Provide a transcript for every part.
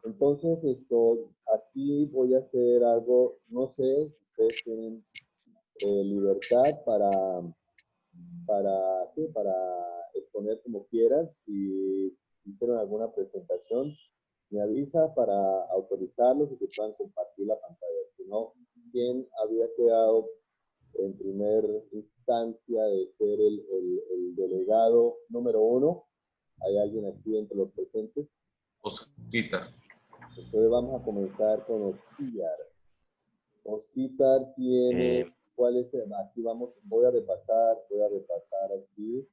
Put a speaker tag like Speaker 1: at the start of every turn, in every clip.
Speaker 1: Entonces, aquí voy a hacer algo, no sé, si ustedes tienen libertad ¿qué? Para exponer como quieran. Si hicieron alguna presentación, me avisa para autorizarlos y que puedan compartir la pantalla. Si no, ¿quién había quedado en primer instancia de ser el delegado número 1? ¿Hay alguien aquí entre los presentes?
Speaker 2: Osquita.
Speaker 1: Entonces vamos a comenzar con Osquillar. Osquillar tiene, ¿cuál es? Aquí vamos, voy a repasar aquí.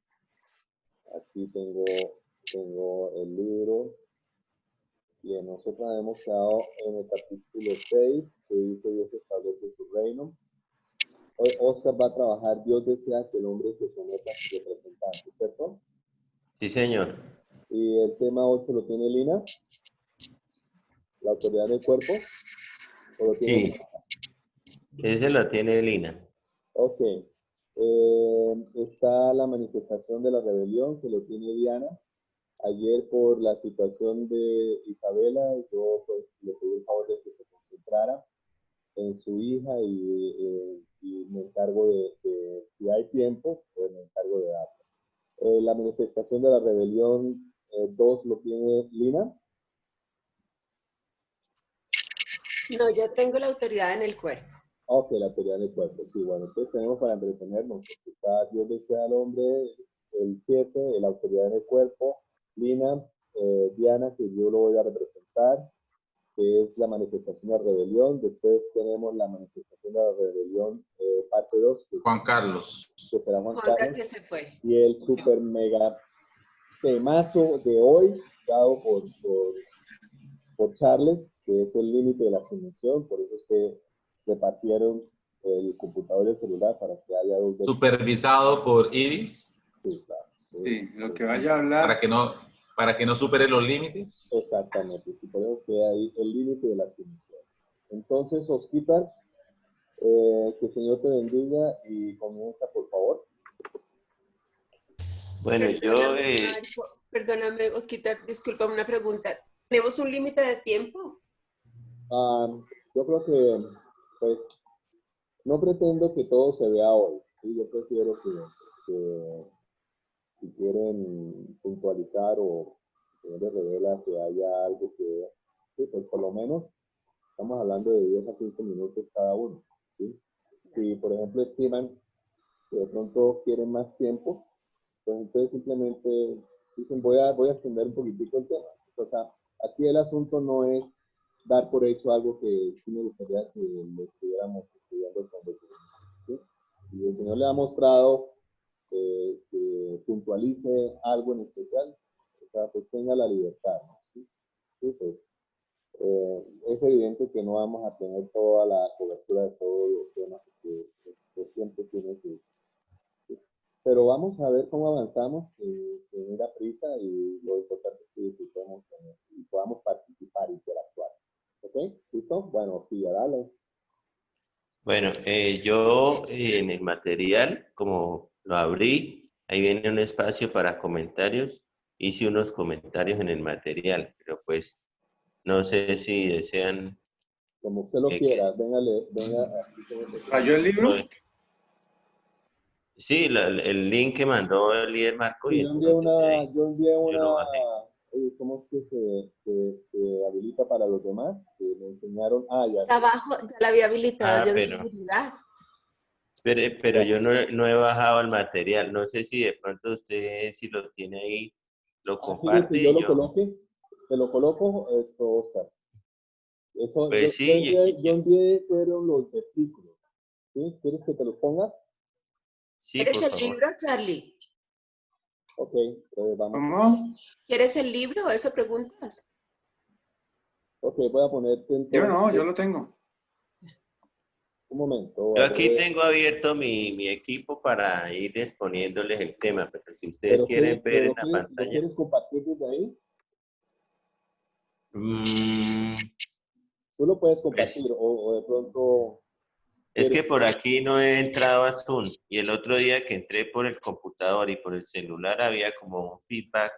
Speaker 1: Aquí tengo el libro. Bien, nosotros hemos quedado en el capítulo 6, que dice Dios establece su reino. Hoy Oscar va a trabajar, Dios desea que el hombre se someta a su representante, ¿cierto?
Speaker 3: Sí, señor.
Speaker 1: Y el tema 8 lo tiene Lina, la autoridad del cuerpo. ¿O lo tiene?
Speaker 3: Sí, ese lo tiene Lina.
Speaker 1: Ok. Está la manifestación de la rebelión, que lo tiene Diana. Ayer por la situación de Isabela, yo pues le pedí el favor de que se concentrara en su hija y me encargo si hay tiempo, pues me encargo de darlo. La manifestación de la rebelión 2 lo tiene Lina.
Speaker 4: No, yo tengo la autoridad en el cuerpo.
Speaker 1: Ok, la autoridad del cuerpo. Sí, bueno, entonces tenemos para entretenernos, porque está Dios desea al hombre, el 7, la autoridad en el cuerpo, Lina, Diana, que yo lo voy a representar, que es la manifestación de la rebelión. Después tenemos la manifestación de la rebelión, parte 2,
Speaker 2: Juan Carlos.
Speaker 1: que será Juan
Speaker 4: Juanca
Speaker 1: Carlos.
Speaker 4: que se fue.
Speaker 1: Y el super mega temazo de hoy, dado por Charles, que es el límite de la convención, por eso es que repartieron el computador y el celular para que haya dos veces.
Speaker 2: Supervisado por Iris.
Speaker 1: Sí, claro.
Speaker 5: Sí, lo que vaya a hablar.
Speaker 2: Para que no supere los límites.
Speaker 1: Exactamente, y por eso que hay el límite de la convención. Entonces, Osquitar, que el Señor te bendiga y comienza, por favor.
Speaker 3: Bueno,
Speaker 4: Perdóname, Marco, perdóname, Osquita, disculpa una pregunta. ¿Tenemos un límite de tiempo?
Speaker 1: Yo creo que, pues, no pretendo que todo se vea hoy. ¿Sí? Yo prefiero que si quieren puntualizar o si les revela que haya algo que, sí, pues por lo menos estamos hablando de 10 a 15 minutos cada uno. ¿Sí? Si, por ejemplo, estiman que de pronto quieren más tiempo, pues entonces simplemente dicen voy a extender un poquitico el tema. O sea, aquí el asunto no es dar por hecho algo que sí me gustaría que lo estuviéramos estudiando con detenimiento, ¿sí? Si el Señor le ha mostrado que puntualice algo en especial, o sea, pues tenga la libertad, ¿no? ¿Sí? Sí, pues, es evidente que no vamos a tener toda la cobertura de todos los temas que siempre tiene que. Pero vamos a ver cómo avanzamos, sin ir a prisa, y lo importante es que disfrutemos y podamos participar y interactuar. ¿Ok? ¿Listo? Bueno, sí, ya dale.
Speaker 3: Bueno, yo en el material, como lo abrí, ahí viene un espacio para comentarios. Hice unos comentarios en el material, pero pues no sé si desean.
Speaker 1: Como usted lo quiera, venga, aquí tengo que.
Speaker 5: ¿Falló el libro?
Speaker 3: Sí, el link que mandó el líder Marco y
Speaker 1: Sí,
Speaker 3: entonces
Speaker 1: yo envié
Speaker 3: yo
Speaker 1: una,
Speaker 3: lo bajé.
Speaker 1: ¿cómo es que se habilita para los demás? Que me enseñaron, ya.
Speaker 4: Abajo ya la había habilitado yo en
Speaker 3: Pero,
Speaker 4: seguridad.
Speaker 3: pero yo no he bajado el material. No sé si de pronto usted, si lo tiene ahí, lo
Speaker 1: ¿Quieres
Speaker 3: comparte
Speaker 1: que yo
Speaker 3: y
Speaker 1: lo
Speaker 3: yo.
Speaker 1: coloque? Te lo coloco, Oscar. Eso,
Speaker 3: Pues sí,
Speaker 1: yo envié, fueron los versículos. ¿Sí? ¿Quieres que te los ponga?
Speaker 3: sí,
Speaker 4: ¿Quieres
Speaker 3: por
Speaker 4: el
Speaker 3: favor.
Speaker 4: libro, Charlie?
Speaker 1: Ok, vamos.
Speaker 5: ¿Cómo?
Speaker 4: ¿Quieres el libro? Eso preguntas.
Speaker 1: Ok, voy a ponerte entonces.
Speaker 5: Yo no, yo lo tengo.
Speaker 1: Un momento.
Speaker 3: Yo aquí tengo abierto mi equipo para ir exponiéndoles el tema, pero si ustedes
Speaker 1: Pero
Speaker 3: quieren ver en la
Speaker 1: ¿lo
Speaker 3: pantalla.
Speaker 1: quieres compartir desde ahí? Tú lo puedes
Speaker 3: Pues,
Speaker 1: compartir o de pronto.
Speaker 3: es que por aquí no he entrado a Zoom y el otro día que entré por el computador y por el celular había como un feedback.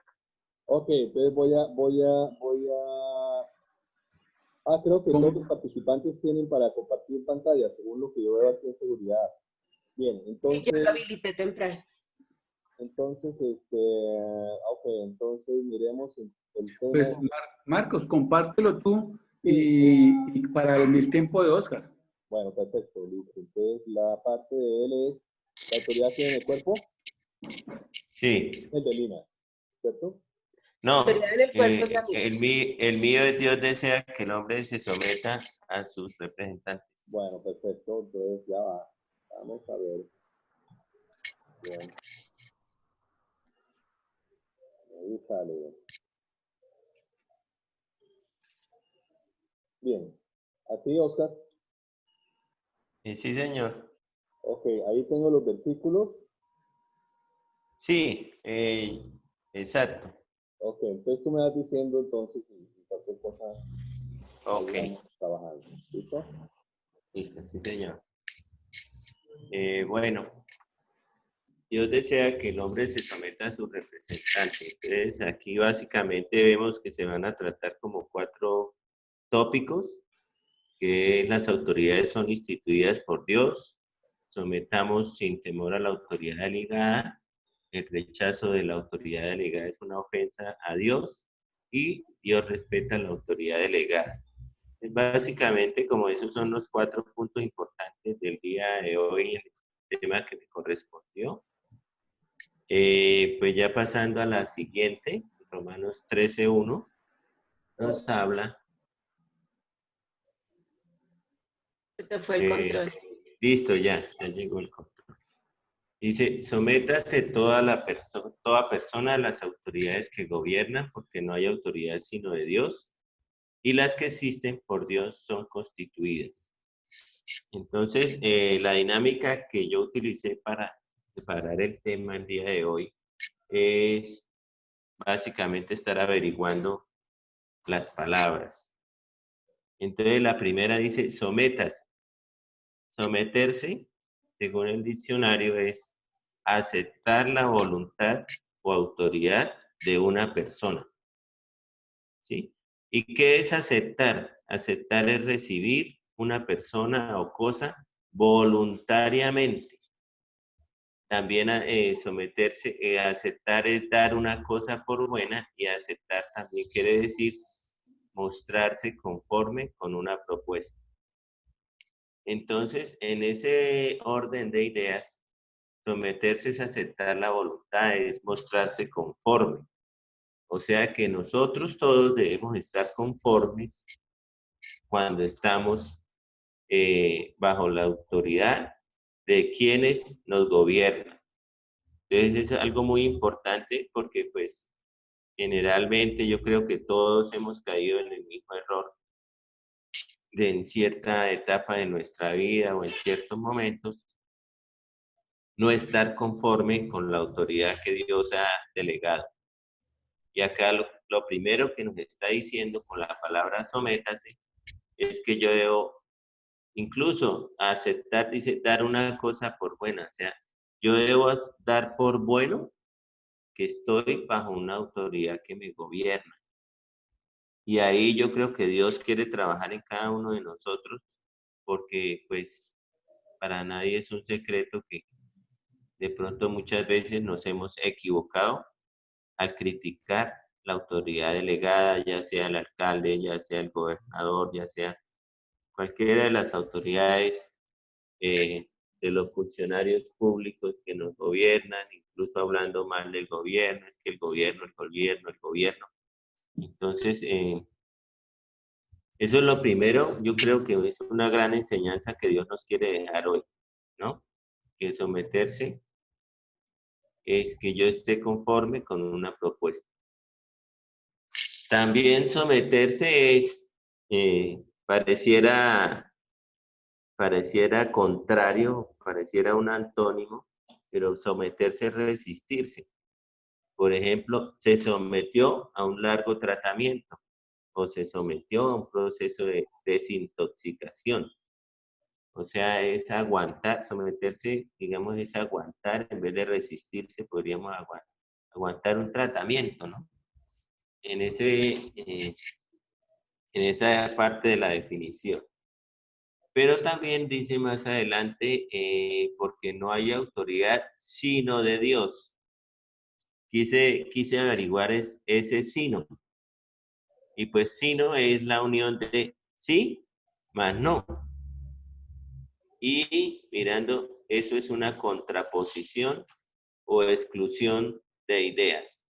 Speaker 1: Ok, entonces voy a Creo que
Speaker 5: ¿Cómo?
Speaker 1: todos los participantes tienen para compartir pantalla, según lo que yo veo aquí en seguridad. Bien,
Speaker 4: Sí, yo lo
Speaker 1: entonces,
Speaker 4: habilité temprano.
Speaker 1: entonces miremos el tema.
Speaker 5: Pues Marcos, compártelo tú
Speaker 1: Sí,
Speaker 5: y para el tiempo de Oscar.
Speaker 1: bueno, perfecto, listo. Entonces, la parte de él es, la autoridad tiene en el cuerpo,
Speaker 3: Sí.
Speaker 1: el de Lina, ¿cierto?
Speaker 3: No,
Speaker 4: Autoridad en el cuerpo es la misma.
Speaker 3: el mío es Dios desea que el hombre se someta a sus representantes.
Speaker 1: Bueno, perfecto, entonces ya va. Vamos a ver. Bien, ahí sale. Bien, así, Oscar.
Speaker 3: Sí, señor.
Speaker 1: Ok, ahí tengo los versículos.
Speaker 3: Sí, exacto.
Speaker 1: Ok, entonces tú me vas diciendo entonces si cualquier cosa ahí
Speaker 3: Ok,
Speaker 1: vamos trabajando. ¿Listo?
Speaker 3: listo, sí, señor. Bueno, Dios desea que el hombre se someta a su representante. Entonces, aquí básicamente vemos que se van a tratar como 4 tópicos, que las autoridades son instituidas por Dios, sometamos sin temor a la autoridad delegada, el rechazo de la autoridad delegada es una ofensa a Dios y Dios respeta la autoridad delegada. Básicamente, como esos son los 4 puntos importantes del día de hoy, el tema que me correspondió. Pues ya pasando a la siguiente, Romanos 13:1, nos habla.
Speaker 4: Se te fue el
Speaker 3: eh,
Speaker 4: control.
Speaker 3: Listo, ya llegó el control. Dice, sométase toda persona a las autoridades que gobiernan, porque no hay autoridad sino de Dios, y las que existen por Dios son constituidas. Entonces, la dinámica que yo utilicé para preparar el tema el día de hoy es básicamente estar averiguando las palabras. Entonces, la primera dice, sométase. Someterse, según el diccionario, es aceptar la voluntad o autoridad de una persona. ¿Sí? ¿Y qué es aceptar? Aceptar es recibir una persona o cosa voluntariamente. También someterse, aceptar es dar una cosa por buena y aceptar también quiere decir mostrarse conforme con una propuesta. Entonces, en ese orden de ideas, someterse es aceptar la voluntad, es mostrarse conforme. O sea que nosotros todos debemos estar conformes cuando estamos bajo la autoridad de quienes nos gobiernan. Entonces es algo muy importante porque pues generalmente yo creo que todos hemos caído en el mismo error de en cierta etapa de nuestra vida o en ciertos momentos no estar conforme con la autoridad que Dios ha delegado. Y acá lo primero que nos está diciendo con la palabra sométase es que yo debo incluso aceptar, dice, dar una cosa por buena. O sea, yo debo dar por bueno que estoy bajo una autoridad que me gobierna. Y ahí yo creo que Dios quiere trabajar en cada uno de nosotros porque pues para nadie es un secreto que de pronto muchas veces nos hemos equivocado al criticar la autoridad delegada, ya sea el alcalde, ya sea el gobernador, ya sea cualquiera de las autoridades de los funcionarios públicos que nos gobiernan, incluso hablando mal del gobierno, es que el gobierno, el gobierno, el gobierno. Entonces, eso es lo primero, yo creo que es una gran enseñanza que Dios nos quiere dejar hoy, ¿no? Que someterse es que yo esté conforme con una propuesta. También someterse es, pareciera contrario, pareciera un antónimo, pero someterse es resistirse. Por ejemplo, se sometió a un largo tratamiento o se sometió a un proceso de desintoxicación. O sea, es aguantar, someterse, digamos, es aguantar, en vez de resistirse, podríamos aguantar un tratamiento, ¿no? En ese en esa parte de la definición. Pero también dice más adelante, porque no hay autoridad sino de Dios. Quise averiguar ese sino. Y pues sino es la unión de sí más no. Y mirando, eso es una contraposición o exclusión de ideas.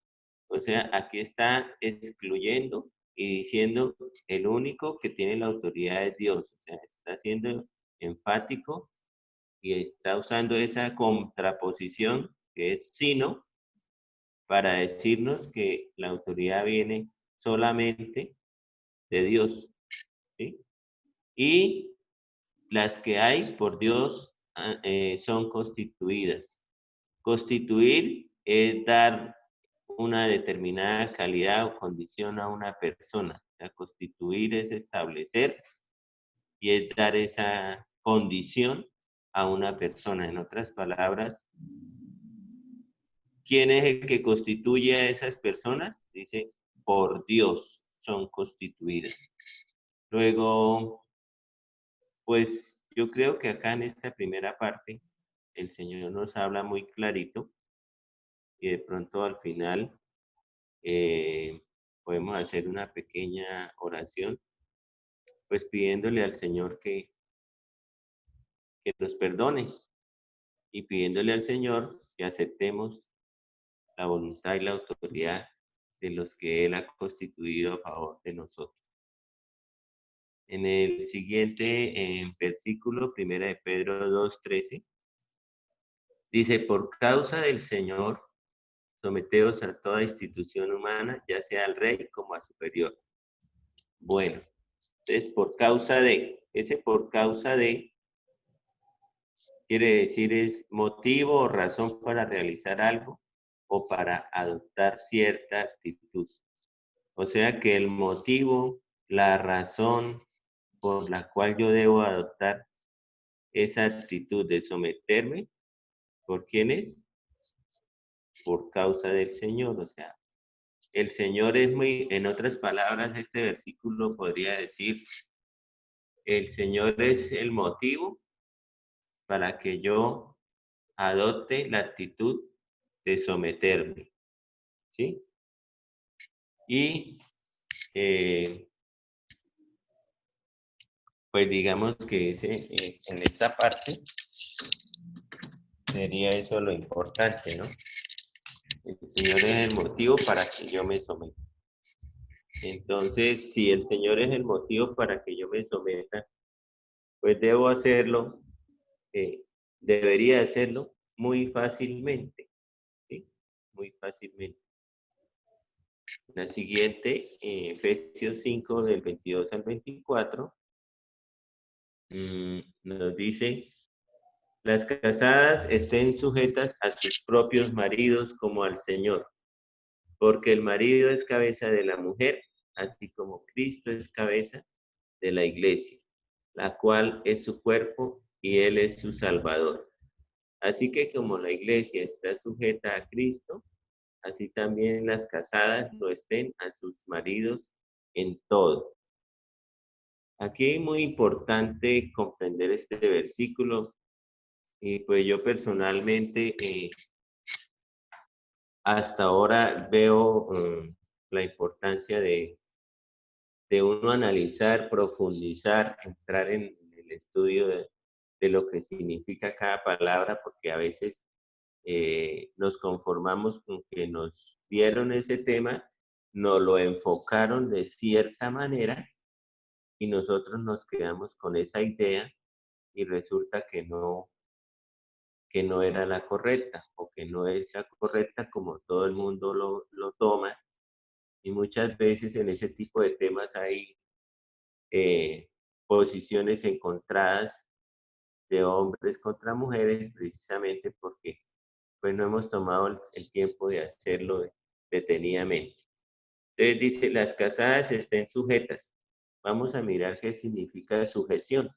Speaker 3: O sea, aquí está excluyendo y diciendo el único que tiene la autoridad es Dios. O sea, está siendo enfático y está usando esa contraposición que es sino para decirnos que la autoridad viene solamente de Dios, ¿sí? Y las que hay por Dios son constituidas. Constituir es dar una determinada calidad o condición a una persona. O sea, constituir es establecer y es dar esa condición a una persona. En otras palabras, ¿quién es el que constituye a esas personas? Dice, por Dios son constituidas. Luego, pues yo creo que acá en esta primera parte, el Señor nos habla muy clarito y de pronto al final podemos hacer una pequeña oración, pues pidiéndole al Señor que nos perdone y pidiéndole al Señor que aceptemos la voluntad y la autoridad de los que Él ha constituido a favor de nosotros. En el siguiente versículo, 1 de Pedro 2:13, dice, por causa del Señor, someteos a toda institución humana, ya sea al rey como a superior. Bueno, entonces por causa de, ese por causa de, quiere decir es motivo o razón para realizar algo o para adoptar cierta actitud. O sea que el motivo, la razón por la cual yo debo adoptar esa actitud de someterme, ¿por quién es? Por causa del Señor. O sea, el Señor es muy, en otras palabras, este versículo podría decir, el Señor es el motivo para que yo adopte la actitud de someterme, ¿sí? Y pues digamos que en esta parte sería eso lo importante, ¿no? El Señor es el motivo para que yo me someta. Entonces, si el Señor es el motivo para que yo me someta, pues debo hacerlo, debería hacerlo muy fácilmente, ¿sí? Muy fácilmente. La siguiente, Efesios 5, del 22 al 24, nos dice, las casadas estén sujetas a sus propios maridos como al Señor, porque el marido es cabeza de la mujer, así como Cristo es cabeza de la iglesia, la cual es su cuerpo y Él es su Salvador. Así que como la iglesia está sujeta a Cristo, así también las casadas lo estén a sus maridos en todo. Aquí es muy importante comprender este versículo y pues yo personalmente hasta ahora veo la importancia de uno analizar, profundizar, entrar en el estudio de lo que significa cada palabra, porque a veces nos conformamos con que nos dieron ese tema, nos lo enfocaron de cierta manera y nosotros nos quedamos con esa idea y resulta que no era la correcta o que no es la correcta como todo el mundo lo toma. Y muchas veces en ese tipo de temas hay posiciones encontradas de hombres contra mujeres precisamente porque pues no hemos tomado el tiempo de hacerlo detenidamente. Entonces dice, las casadas estén sujetas. Vamos a mirar qué significa sujeción.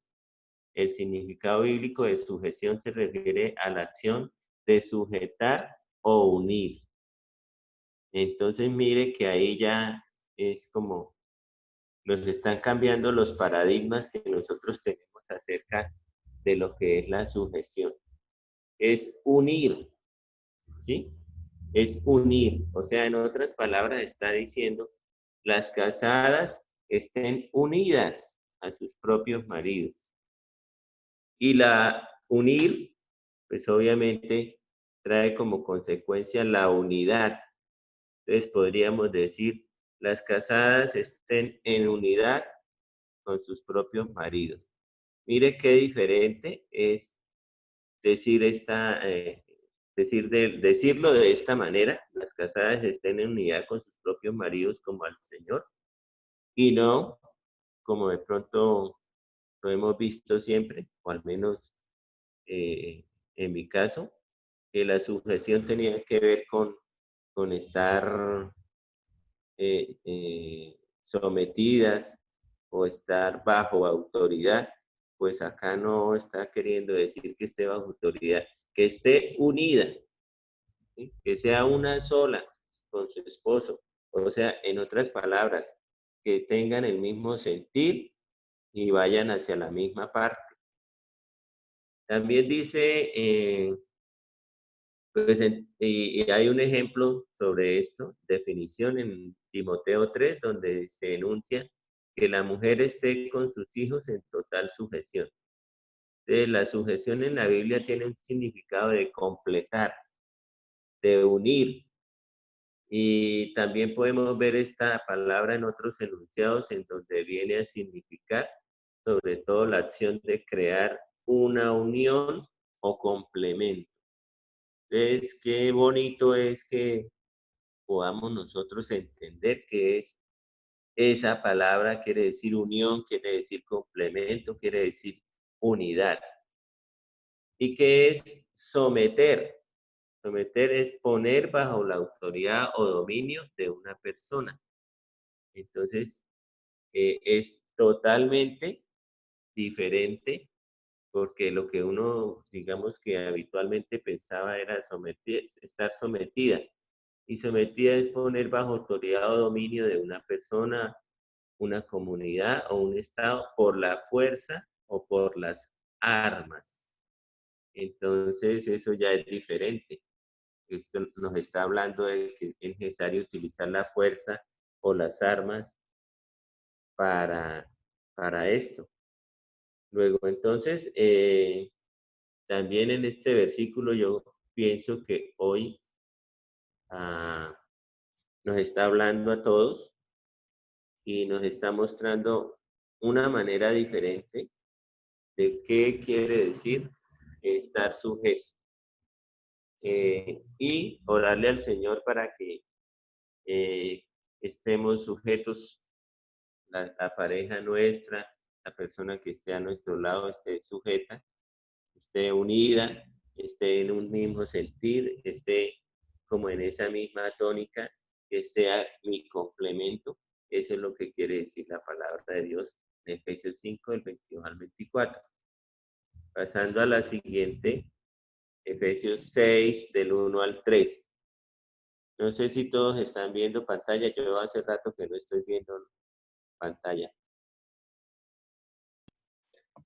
Speaker 3: El significado bíblico de sujeción se refiere a la acción de sujetar o unir. Entonces mire que ahí ya es como nos están cambiando los paradigmas que nosotros tenemos acerca de lo que es la sujeción. Es unir, ¿sí? Es unir. O sea, en otras palabras, está diciendo, las casadas estén unidas a sus propios maridos. Y la unir, pues obviamente trae como consecuencia la unidad. Entonces podríamos decir, las casadas estén en unidad con sus propios maridos. Mire qué diferente es decir decirlo de esta manera, las casadas estén en unidad con sus propios maridos como al Señor, y no como de pronto lo hemos visto siempre, o al menos en mi caso, que la sujeción tenía que ver con estar sometidas o estar bajo autoridad, pues acá no está queriendo decir que esté bajo autoridad, que esté unida, ¿sí? Que sea una sola con su esposo. O sea, en otras palabras, que tengan el mismo sentir y vayan hacia la misma parte. También dice, pues, y hay un ejemplo sobre esto, definición en Timoteo 3, donde se enuncia que la mujer esté con sus hijos en total sujeción. Entonces, la sujeción en la Biblia tiene un significado de completar, de unir. Y también podemos ver esta palabra en otros enunciados en donde viene a significar sobre todo la acción de crear una unión o complemento. Entonces, qué bonito es que podamos nosotros entender qué es esa palabra, quiere decir unión, quiere decir complemento, quiere decir unidad. ¿Y qué es someter? Someter es poner bajo la autoridad o dominio de una persona. Entonces, es totalmente diferente porque lo que uno, digamos que habitualmente pensaba era estar sometida. Y sometida es poner bajo autoridad o dominio de una persona, una comunidad o un estado por la fuerza o por las armas. Entonces, eso ya es diferente. Esto nos está hablando de que es necesario utilizar la fuerza o las armas para, para esto. Luego, entonces, también en este versículo yo pienso que hoy nos está hablando a todos y nos está mostrando una manera diferente de qué quiere decir estar sujeto. Y orarle al Señor para que estemos sujetos, la pareja nuestra, la persona que esté a nuestro lado esté sujeta, esté unida, esté en un mismo sentir, esté como en esa misma tónica, que sea mi complemento. Eso es lo que quiere decir la palabra de Dios en Efesios 5, del 22 al 24. Pasando a la siguiente, Efesios 6, del 1 al 3. No sé si todos están viendo pantalla. Yo hace rato que no estoy viendo pantalla.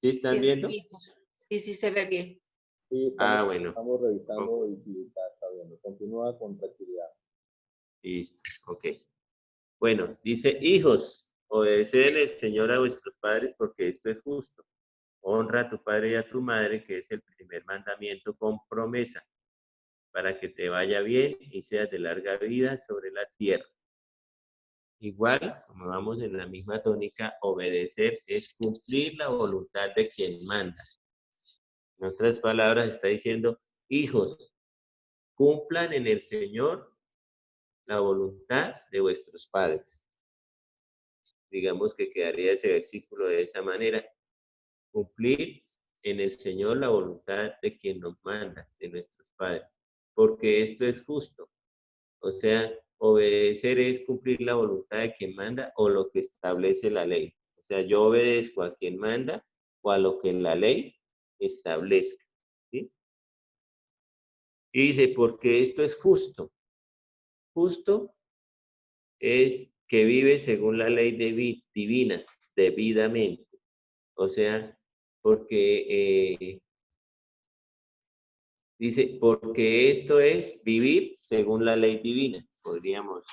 Speaker 3: ¿Sí están viendo?
Speaker 4: Sí, sí se ve bien.
Speaker 1: Sí,
Speaker 3: Bueno.
Speaker 1: estamos revisando y si está viendo. Continúa con tranquilidad.
Speaker 3: Listo, ok. Bueno, dice, hijos, obedeced al Señor a vuestros padres porque esto es justo. Honra a tu padre y a tu madre, que es el primer mandamiento con promesa, para que te vaya bien y seas de larga vida sobre la tierra. Igual, como vamos en la misma tónica, obedecer es cumplir la voluntad de quien manda. En otras palabras, está diciendo, hijos, cumplan en el Señor la voluntad de vuestros padres. Digamos que quedaría ese versículo de esa manera. Cumplir en el Señor la voluntad de quien nos manda, de nuestros padres, porque esto es justo. O sea, obedecer es cumplir la voluntad de quien manda o lo que establece la ley. O sea, yo obedezco a quien manda o a lo que la ley establezca. ¿Sí? Y dice, porque esto es justo. Justo es que vive según la ley divina, debidamente. O sea, porque dice, porque esto es vivir según la ley divina. Podríamos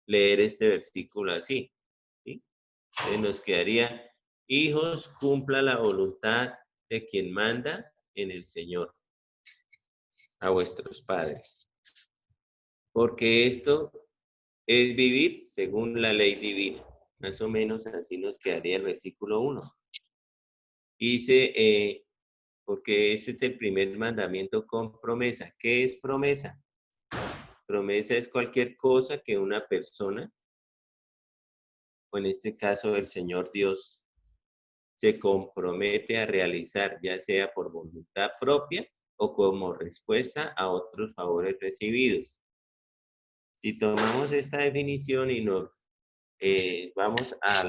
Speaker 3: leer este versículo así, ¿sí? Entonces nos quedaría, hijos, cumpla la voluntad de quien manda en el Señor, a vuestros padres. Porque esto es vivir según la ley divina. Más o menos así nos quedaría el versículo 1. Dice, porque ese es el primer mandamiento con promesa. ¿Qué es promesa? Promesa es cualquier cosa que una persona, o en este caso el Señor Dios, se compromete a realizar, ya sea por voluntad propia o como respuesta a otros favores recibidos. Si tomamos esta definición y nos vamos a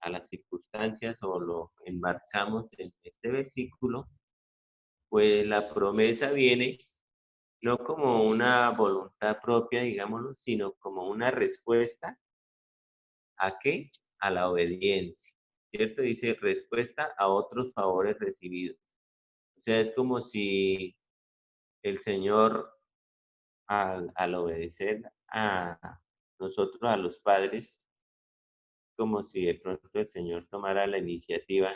Speaker 3: las circunstancias o lo enmarcamos en este versículo, pues la promesa viene no como una voluntad propia, digámoslo, sino como una respuesta ¿a qué? A la obediencia, ¿cierto? Dice respuesta a otros favores recibidos. O sea, es como si el Señor, al obedecer a nosotros, a los padres, como si de pronto el Señor tomara la iniciativa,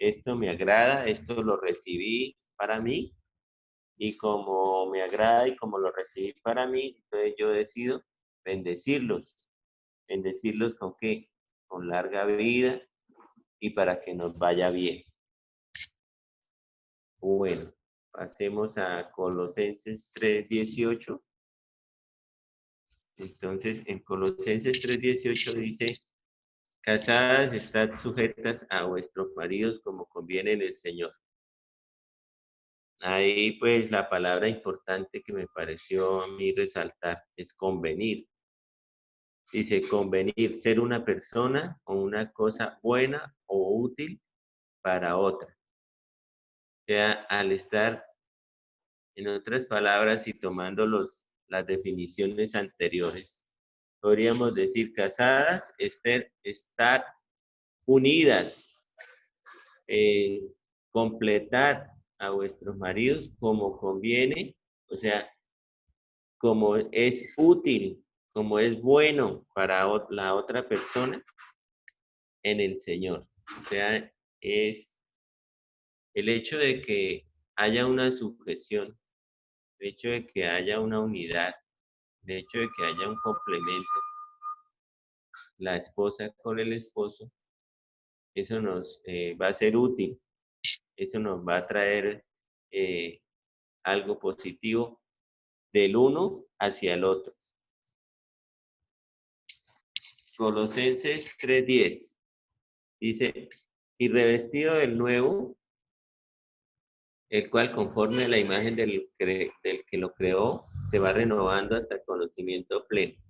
Speaker 3: esto me agrada, esto lo recibí para mí, y como me agrada y como lo recibí para mí, entonces yo decido bendecirlos. ¿Bendecirlos con qué? Con larga vida y para que nos vaya bien. Bueno, pasemos a Colosenses 3:18. Entonces, en Colosenses 3:18 dice, casadas, estad sujetas a vuestros maridos como conviene en el Señor. Ahí pues la palabra importante que me pareció a mí resaltar es convenir. Dice convenir, ser una persona o una cosa buena o útil para otra. O sea, al estar, en otras palabras, y tomando las definiciones anteriores, podríamos decir casadas, estar unidas, completar a vuestros maridos como conviene, o sea, como es útil, como es bueno para la otra persona en el Señor. O sea, es el hecho de que haya una sujeción, el hecho de que haya una unidad, el hecho de que haya un complemento, la esposa con el esposo, eso nos va a ser útil, eso nos va a traer algo positivo del uno hacia el otro. Colosenses 3:10 dice, y revestido del nuevo, el cual conforme a la imagen del que lo creó, se va renovando hasta el conocimiento pleno.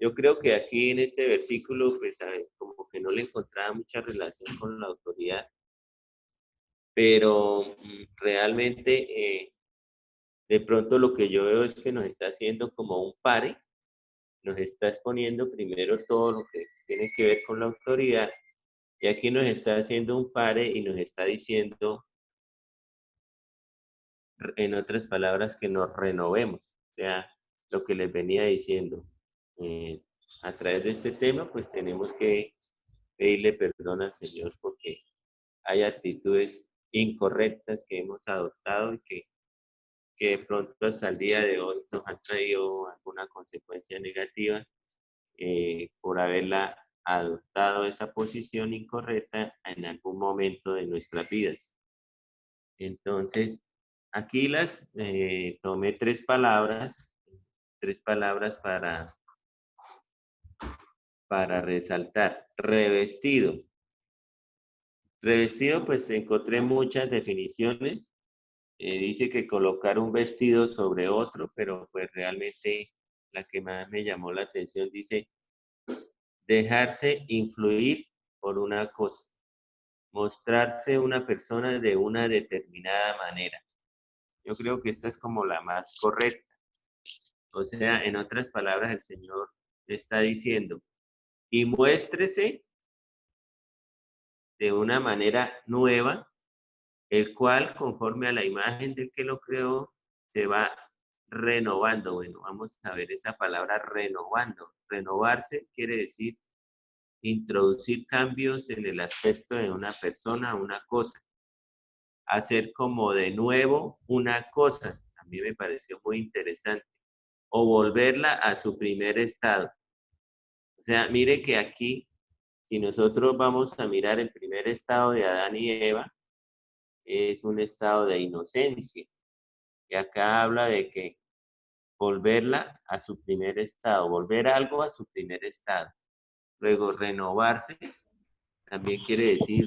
Speaker 3: Yo creo que aquí en este versículo, pues, como que no le encontraba mucha relación con la autoridad, pero realmente de pronto lo que yo veo es que nos está haciendo como un pare, nos está exponiendo primero todo lo que tiene que ver con la autoridad, y aquí nos está haciendo un pare y nos está diciendo, en otras palabras, que nos renovemos. O sea, lo que les venía diciendo. A través de este tema, pues tenemos que pedirle perdón al Señor porque hay actitudes incorrectas que hemos adoptado y que de pronto hasta el día de hoy nos han traído alguna consecuencia negativa por haberla adoptado esa posición incorrecta en algún momento de nuestras vidas. Entonces, aquí tomé tres palabras para resaltar. Revestido. Revestido, pues encontré muchas definiciones. Dice que colocar un vestido sobre otro, pero pues realmente la que más me llamó la atención dice dejarse influir por una cosa, mostrarse una persona de una determinada manera. Yo creo que esta es como la más correcta. O sea, en otras palabras, el Señor está diciendo, y muéstrese de una manera nueva, el cual, conforme a la imagen del que lo creó, se va renovando. Bueno, vamos a ver esa palabra renovando. Renovarse quiere decir introducir cambios en el aspecto de una persona o una cosa. Hacer como de nuevo una cosa. A mí me pareció muy interesante. O volverla a su primer estado. O sea, mire que aquí, si nosotros vamos a mirar el primer estado de Adán y Eva, es un estado de inocencia. Y acá habla de que volverla a su primer estado, volver algo a su primer estado. Luego, renovarse también quiere decir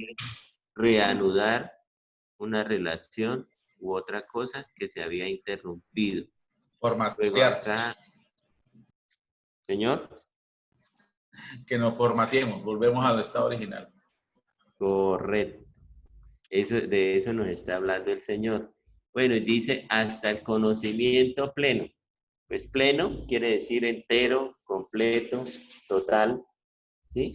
Speaker 3: reanudar una relación u otra cosa que se había interrumpido. Luego
Speaker 2: Formatearse.
Speaker 3: acá, señor,
Speaker 2: Que nos formateemos, volvemos al estado original.
Speaker 3: correcto. De eso nos está hablando el Señor. Bueno, y dice hasta el conocimiento pleno. Pues pleno quiere decir entero, completo, total, ¿sí?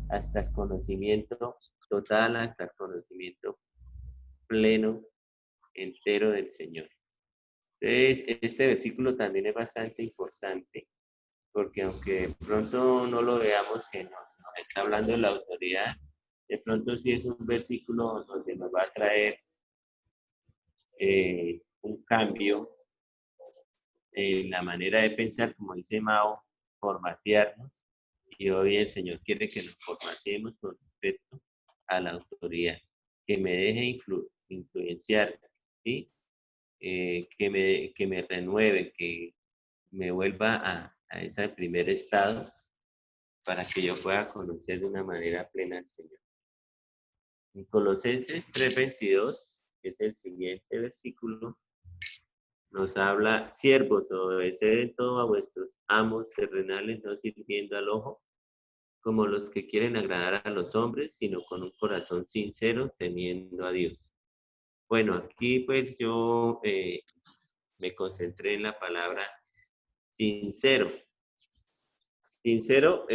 Speaker 3: Hasta el conocimiento total, hasta el conocimiento pleno, entero del Señor. Entonces, este versículo también es bastante importante, porque aunque de pronto no lo veamos que nos está hablando de la autoridad, de pronto sí es un versículo donde nos va a traer un cambio en la manera de pensar, como dice Mao, formatearnos. Y hoy el Señor quiere que nos formateemos con respecto a la autoridad, que me deje influenciar, ¿sí? Que me renueve, que me vuelva a ese primer estado para que yo pueda conocer de una manera plena al Señor. En Colosenses 3:22, que es el siguiente versículo, nos habla, siervos, obedeced en todo a vuestros amos terrenales, no sirviendo al ojo, como los que quieren agradar a los hombres, sino con un corazón sincero, temiendo a Dios. Bueno, aquí pues yo me concentré en la palabra sincero. Sincero,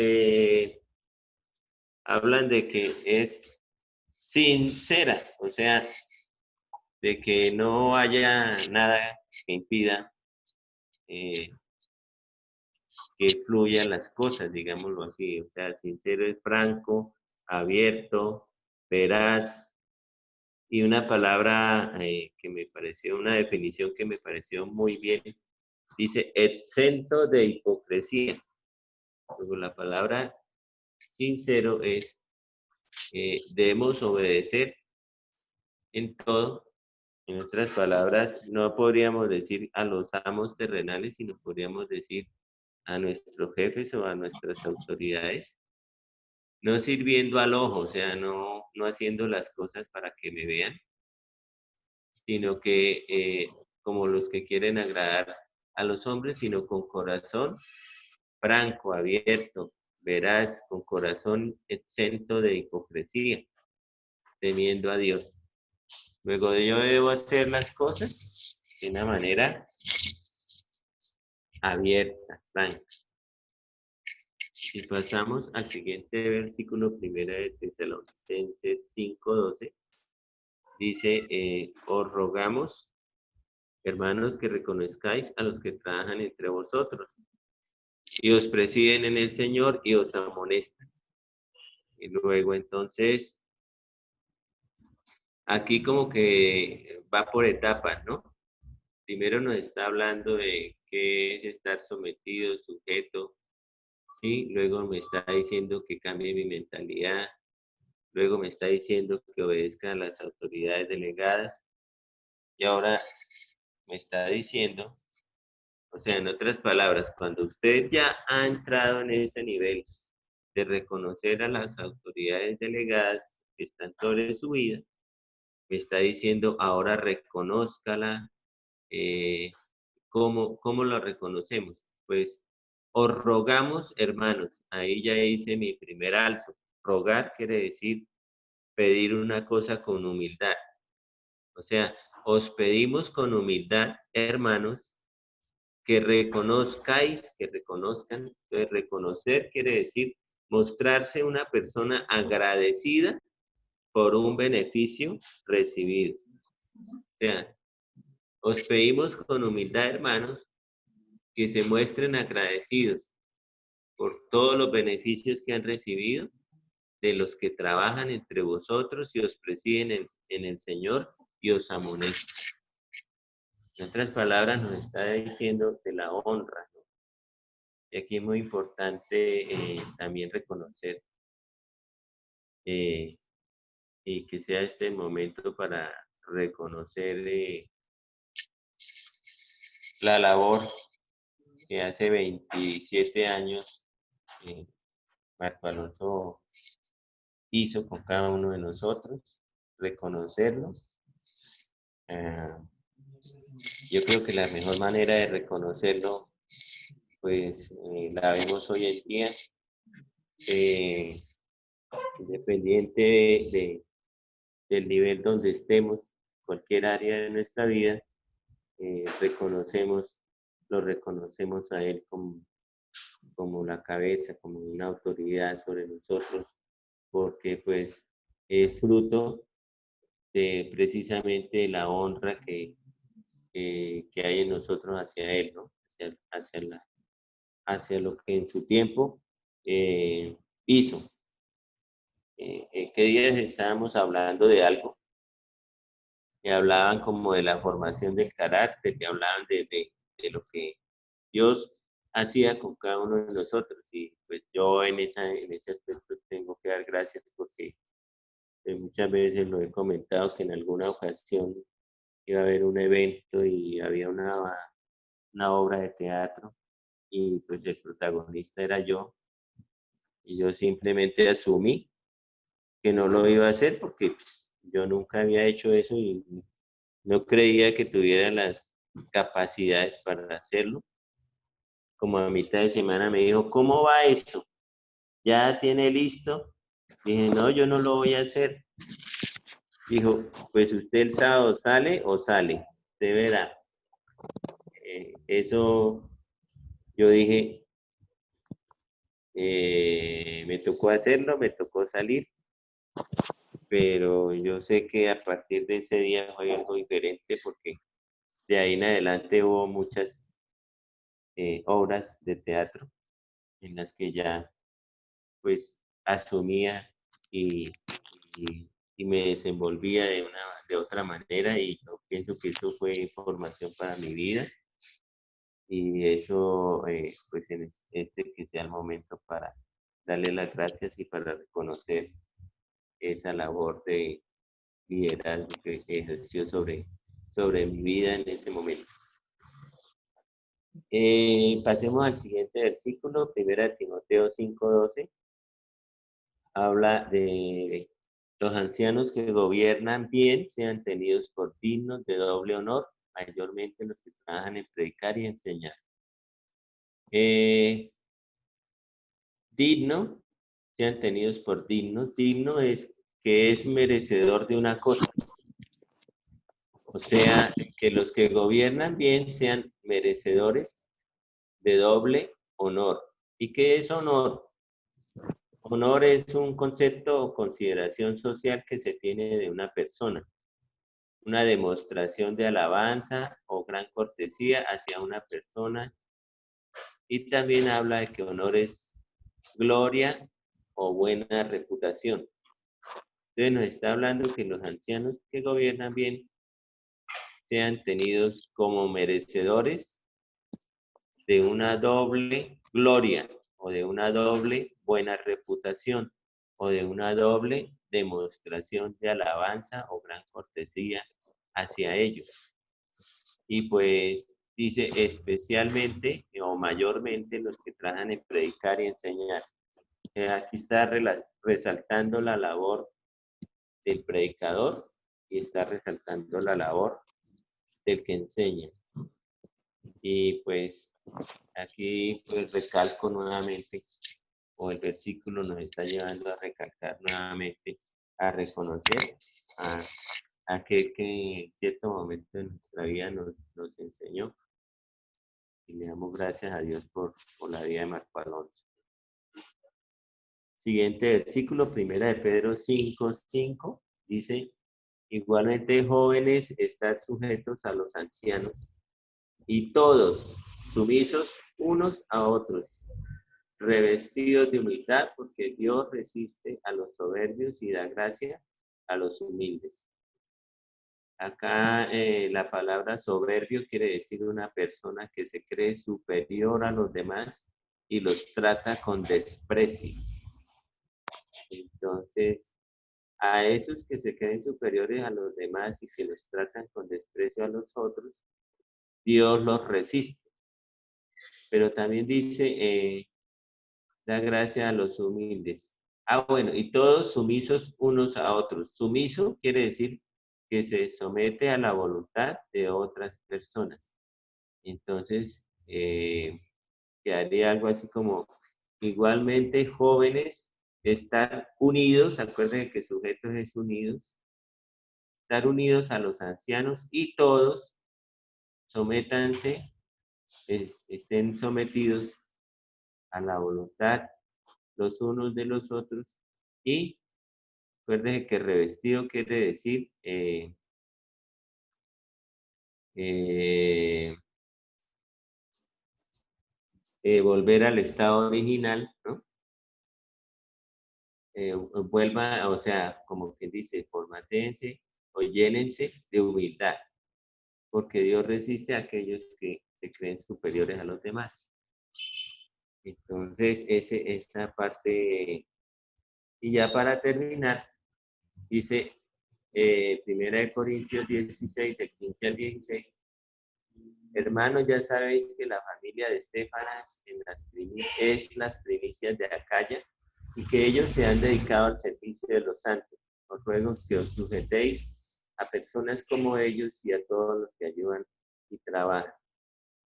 Speaker 3: hablan de que es sincera, o sea, de que no haya nada que impida que fluyan las cosas, digámoslo así. O sea, sincero es franco, abierto, veraz. Y una palabra que me pareció, una definición que me pareció muy bien, dice exento de hipocresía. Luego la palabra sincero es, debemos obedecer en todo. En otras palabras, no podríamos decir a los amos terrenales, sino podríamos decir a nuestros jefes o a nuestras autoridades, no sirviendo al ojo, o sea, no haciendo las cosas para que me vean, sino que como los que quieren agradar a los hombres, sino con corazón franco, abierto, veraz, con corazón exento de hipocresía, temiendo a Dios. Luego yo debo hacer las cosas de una manera abierta, franca. Si pasamos al siguiente versículo, primera de Tesalonicenses 5:12, dice, os rogamos, hermanos, que reconozcáis a los que trabajan entre vosotros y os presiden en el Señor y os amonestan. Y luego entonces, aquí como que va por etapas, ¿no? Primero nos está hablando de qué es estar sometido, sujeto, ¿sí? Luego me está diciendo que cambie mi mentalidad. Luego me está diciendo que obedezca a las autoridades delegadas. Y ahora me está diciendo, o sea, en otras palabras, cuando usted ya ha entrado en ese nivel de reconocer a las autoridades delegadas que están sobre su vida, me está diciendo, ahora reconózcala. ¿Cómo lo reconocemos? Pues os rogamos, hermanos, ahí ya hice mi primer alto. Rogar quiere decir pedir una cosa con humildad. O sea, os pedimos con humildad, hermanos, que reconozcáis, que reconozcan. Entonces, reconocer quiere decir mostrarse una persona agradecida por un beneficio recibido. O sea, os pedimos con humildad, hermanos, que se muestren agradecidos por todos los beneficios que han recibido de los que trabajan entre vosotros y os presiden en el Señor y os amonestan. En otras palabras, nos está diciendo de la honra, ¿no? Y aquí es muy importante también reconocer y que sea este momento para reconocer la labor que hace 27 años Marco Alonso hizo con cada uno de nosotros, reconocerlo. Yo creo que la mejor manera de reconocerlo, pues la vemos hoy en día, independiente del nivel donde estemos, cualquier área de nuestra vida, lo reconocemos a él como la cabeza, como una autoridad sobre nosotros, porque pues es fruto de precisamente la honra que hay en nosotros hacia él, ¿no? Hacia lo que en su tiempo hizo. ¿Qué días estábamos hablando de algo? Que hablaban como de la formación del carácter, que hablaban de lo que Dios hacía con cada uno de nosotros. Y pues yo en ese aspecto tengo que dar gracias porque muchas veces lo he comentado que en alguna ocasión iba a haber un evento y había una obra de teatro y pues el protagonista era yo y yo simplemente asumí que no lo iba a hacer porque pues, yo nunca había hecho eso y no creía que tuviera las capacidades para hacerlo. Como a mitad de semana me dijo, ¿cómo va eso? ¿Ya tiene listo? Dije, no, yo no lo voy a hacer. Dijo, pues usted el sábado sale o sale, usted verá. Eso yo dije, me tocó hacerlo, me tocó salir, pero yo sé que a partir de ese día fue algo diferente porque de ahí en adelante hubo muchas obras de teatro en las que ya pues asumía y, y me desenvolvía de otra manera y yo pienso que eso fue información para mi vida y eso pues en que sea el momento para darle las gracias y para reconocer esa labor de liderazgo que ejerció sobre mi vida en ese momento. Pasemos al siguiente versículo, 1 Timoteo 5:12. Habla de los ancianos que gobiernan bien sean tenidos por dignos de doble honor, mayormente los que trabajan en predicar y enseñar. Digno, sean tenidos por dignos. Digno es que es merecedor de una cosa. O sea, que los que gobiernan bien sean merecedores de doble honor. ¿Y qué es honor? Honor es un concepto o consideración social que se tiene de una persona, una demostración de alabanza o gran cortesía hacia una persona. Y también habla de que honor es gloria o buena reputación. Entonces nos está hablando que los ancianos que gobiernan bien sean tenidos como merecedores de una doble gloria o de una doble buena reputación o de una doble demostración de alabanza o gran cortesía hacia ellos. Y pues dice especialmente o mayormente los que trabajan en predicar y enseñar. Aquí está resaltando la labor del predicador y está resaltando la labor del que enseña. Y pues aquí pues recalco nuevamente, o el versículo nos está llevando a recalcar nuevamente, a reconocer a aquel que en cierto momento de nuestra vida nos enseñó Y le damos gracias a Dios por la vida de Marco Alonso. Siguiente versículo, primera de Pedro 5:5, dice, igualmente jóvenes, estad sujetos a los ancianos, y todos sumisos unos a otros, revestidos de humildad, porque Dios resiste a los soberbios y da gracia a los humildes. Acá la palabra soberbio quiere decir una persona que se cree superior a los demás y los trata con desprecio. Entonces, a esos que se creen superiores a los demás y que los tratan con desprecio a los otros, Dios los resiste. Pero también dice, da gracia a los humildes. Bueno, y todos sumisos unos a otros. Sumiso quiere decir que se somete a la voluntad de otras personas. Entonces, quedaría algo así como, igualmente jóvenes, estar unidos, acuérdense que sujetos es unidos, estar unidos a los ancianos y todos sométanse, estén sometidos a la voluntad los unos de los otros y acuérdense que revestido quiere decir volver al estado original, ¿no? Vuelva, o sea, como quien dice, formatéense o llénense de humildad, porque Dios resiste a aquellos que se creen superiores a los demás. Entonces, esa parte, y ya para terminar, dice 1 Corintios 16, del 15 al 16, hermanos, ya sabéis que la familia de Estefanas es las primicias de Acaya y que ellos se han dedicado al servicio de los santos. Os ruego que os sujetéis a personas como ellos y a todos los que ayudan y trabajan.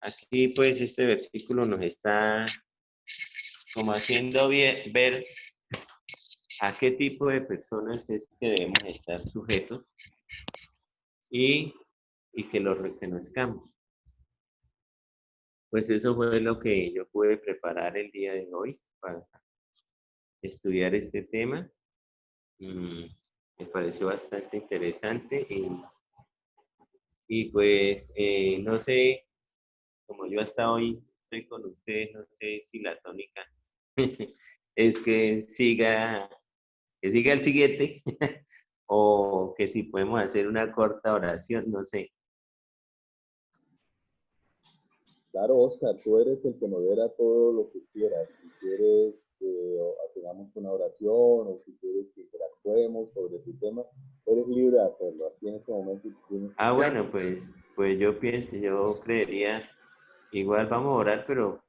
Speaker 3: Aquí, pues, este versículo nos está como haciendo ver a qué tipo de personas es que debemos estar sujetos y que los reconozcamos. Pues eso fue lo que yo pude preparar el día de hoy para estudiar este tema. Me pareció bastante interesante y pues no sé, como yo hasta hoy estoy con ustedes, no sé si la tónica es que siga el siguiente o que si podemos hacer una corta oración, no sé.
Speaker 1: Claro, Oscar, tú eres el que modera todo lo que quieras. Si quieres que hagamos una oración o si quieres que interactuemos sobre tu tema, eres libre de hacerlo. Aquí en este momento tienes...
Speaker 3: Bueno, pues yo creería, igual vamos a orar, pero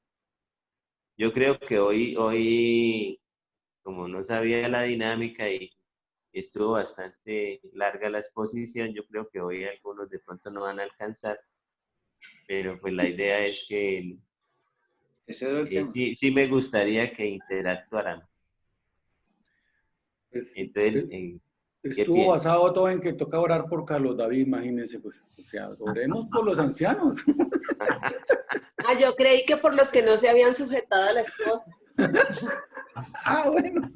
Speaker 3: yo creo que hoy, como no sabía la dinámica y estuvo bastante larga la exposición, yo creo que hoy algunos de pronto no van a alcanzar, pero pues la idea es que sí me gustaría que interactuáramos. Entonces,
Speaker 5: estuvo basado todo en que toca orar por Carlos David, imagínense, pues, o sea, oremos por los ancianos.
Speaker 4: Yo creí que por los que no se habían sujetado a la esposa.
Speaker 5: Bueno.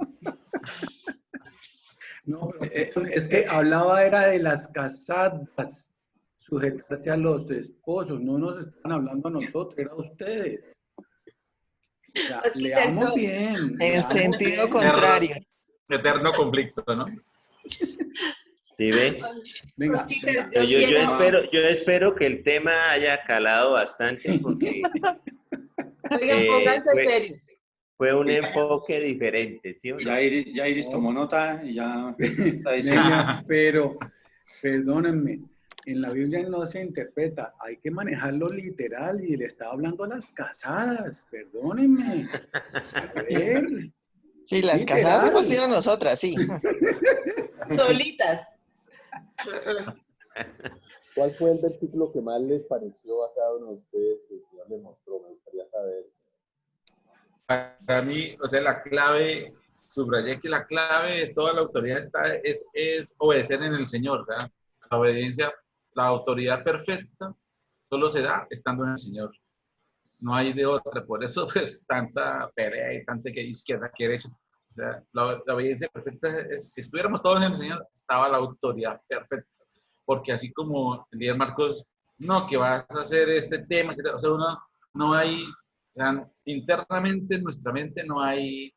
Speaker 5: No, pero es que hablaba era de las casadas, sujetarse a los esposos, no nos están hablando a nosotros, era a ustedes. O sea, leamos bien.
Speaker 6: En sentido contrario.
Speaker 2: Eterno conflicto, ¿no?
Speaker 3: ¿Sí ve?
Speaker 5: Venga,
Speaker 3: yo espero que el tema haya calado bastante porque
Speaker 4: oigan, pónganse serios.
Speaker 3: Fue un enfoque diferente, ¿sí?
Speaker 7: Ya Iris tomó nota y ya está diciendo.
Speaker 5: Venga, pero perdónenme, en la Biblia no se interpreta, hay que manejarlo literal y le estaba hablando a las casadas, perdónenme. A ver.
Speaker 6: Sí, las casadas hemos sido nosotras, sí.
Speaker 4: Solitas.
Speaker 1: ¿Cuál fue el versículo que más les pareció a cada uno de ustedes que el Señor les mostró? Me gustaría saber.
Speaker 2: Para mí, o sea, la clave, subrayé que la clave de toda la autoridad es obedecer en el Señor, ¿verdad? La obediencia, la autoridad perfecta solo se da estando en el Señor. no hay de otra. Por eso, pues, tanta pelea y tanta que izquierda, que derecha. O sea, la obediencia perfecta, si estuviéramos todos en el Señor, estaba la autoridad perfecta. Porque así como el día de Marcos, no, que vas a hacer este tema, que, o sea, no hay, o sea, internamente en nuestra mente no hay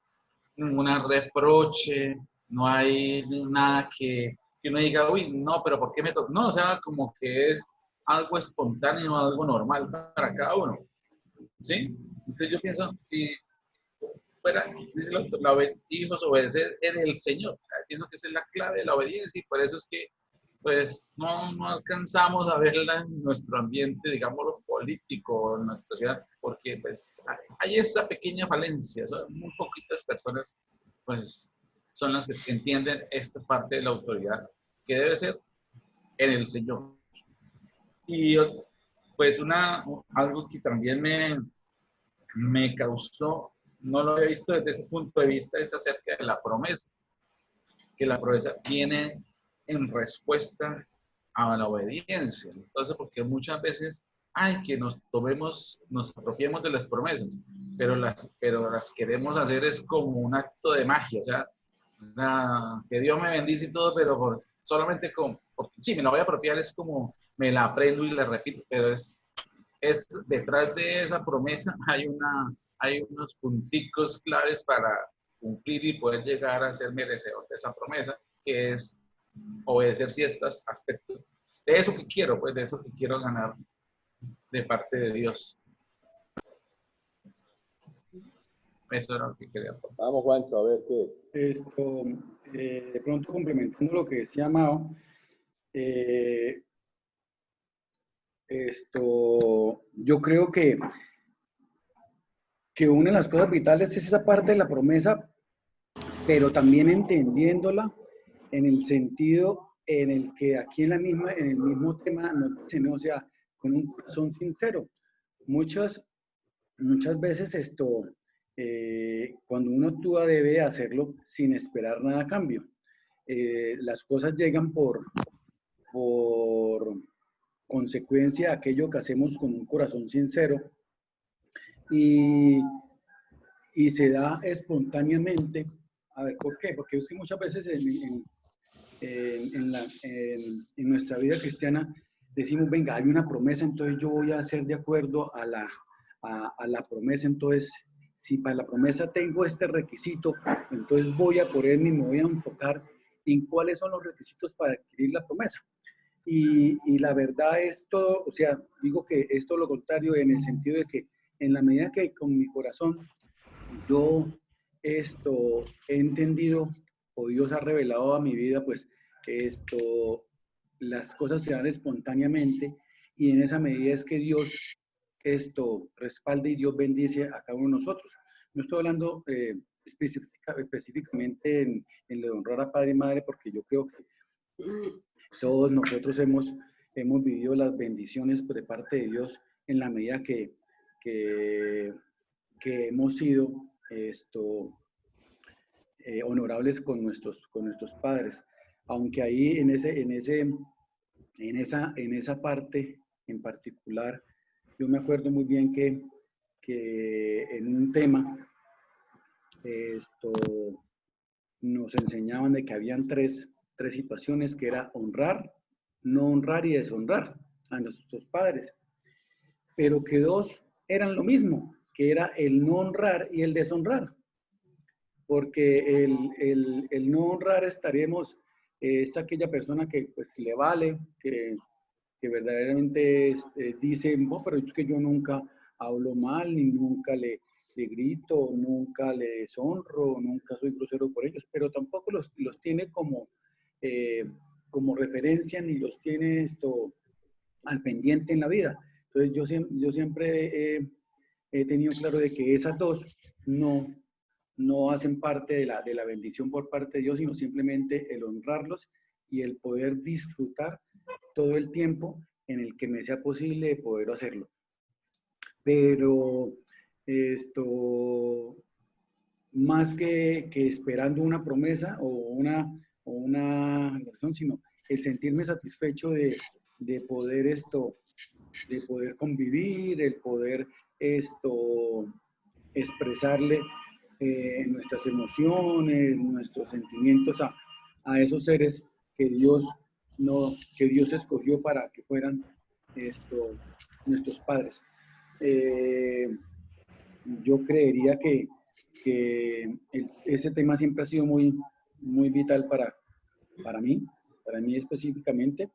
Speaker 2: ninguna reproche, no hay nada que uno diga, uy, no, pero ¿por qué me toca? No, o sea, como que es algo espontáneo, algo normal para cada uno. ¿Sí? Entonces yo pienso, si fuera, dice hijos, obedecer en el Señor. Pienso que esa es la clave de la obediencia y por eso es que pues no alcanzamos a verla en nuestro ambiente, digamos, político, en nuestra ciudad, porque pues hay esa pequeña falencia, son muy poquitas personas, pues son las que entienden esta parte de la autoridad, que debe ser en el Señor. Y pues algo que también me causó, no lo había visto desde ese punto de vista, es acerca de la promesa, que la promesa viene en respuesta a la obediencia. Entonces, porque muchas veces hay que nos apropiemos de las promesas, pero las queremos hacer es como un acto de magia, o sea, que Dios me bendice y todo, pero solamente porque sí, me la voy a apropiar, es como me la aprendo y la repito, pero es detrás de esa promesa hay unos punticos claves para cumplir y poder llegar a ser merecedor de esa promesa, que es obedecer ciertos aspectos de eso que quiero, pues de eso que quiero ganar de parte de Dios. Eso era lo que quería aportar.
Speaker 1: Vamos, Juancho, a ver qué.
Speaker 5: De pronto complementando lo que decía Mao, yo creo que una de las cosas vitales es esa parte de la promesa, pero también entendiéndola en el sentido en el que aquí en el mismo tema nos dicen, o sea, con un corazón sincero. Muchas veces cuando uno actúa debe hacerlo sin esperar nada a cambio. Las cosas llegan por consecuencia de aquello que hacemos con un corazón sincero y se da espontáneamente. A ver, ¿por qué? Porque muchas veces en nuestra vida cristiana decimos, venga, hay una promesa, entonces yo voy a hacer de acuerdo a la promesa. Entonces, si para la promesa tengo este requisito, entonces voy a ponerme y me voy a enfocar en cuáles son los requisitos para adquirir la promesa. Y la verdad es todo, o sea, digo que es todo lo contrario en el sentido de que en la medida que con mi corazón yo he entendido o Dios ha revelado a mi vida, pues las cosas se dan espontáneamente y en esa medida es que Dios respalda y Dios bendice a cada uno de nosotros. No estoy hablando específicamente en lo de honrar a padre y madre, porque yo creo que todos nosotros hemos vivido las bendiciones de parte de Dios en la medida que hemos sido honorables con nuestros padres. Aunque ahí en esa parte en particular, yo me acuerdo muy bien que en un tema nos enseñaban de que habían tres situaciones, que era honrar, no honrar y deshonrar a nuestros padres, pero que dos eran lo mismo, que era el no honrar y el deshonrar, porque el no honrar es aquella persona que pues le vale, que verdaderamente dice, no, pero es que yo nunca hablo mal, ni nunca le grito, nunca le deshonro, nunca soy grosero por ellos, pero tampoco los tiene como referencia, ni los tiene al pendiente en la vida. Entonces yo siempre he tenido claro de que esas dos no hacen parte de la bendición por parte de Dios, sino simplemente el honrarlos y el poder disfrutar todo el tiempo en el que me sea posible poder hacerlo. Pero más que esperando una promesa o una relación, sino el sentirme satisfecho de poder convivir, el poder expresarle nuestras emociones, nuestros sentimientos a esos seres que Dios escogió para que fueran nuestros padres. Yo creería que ese tema siempre ha sido muy, muy vital para mí específicamente.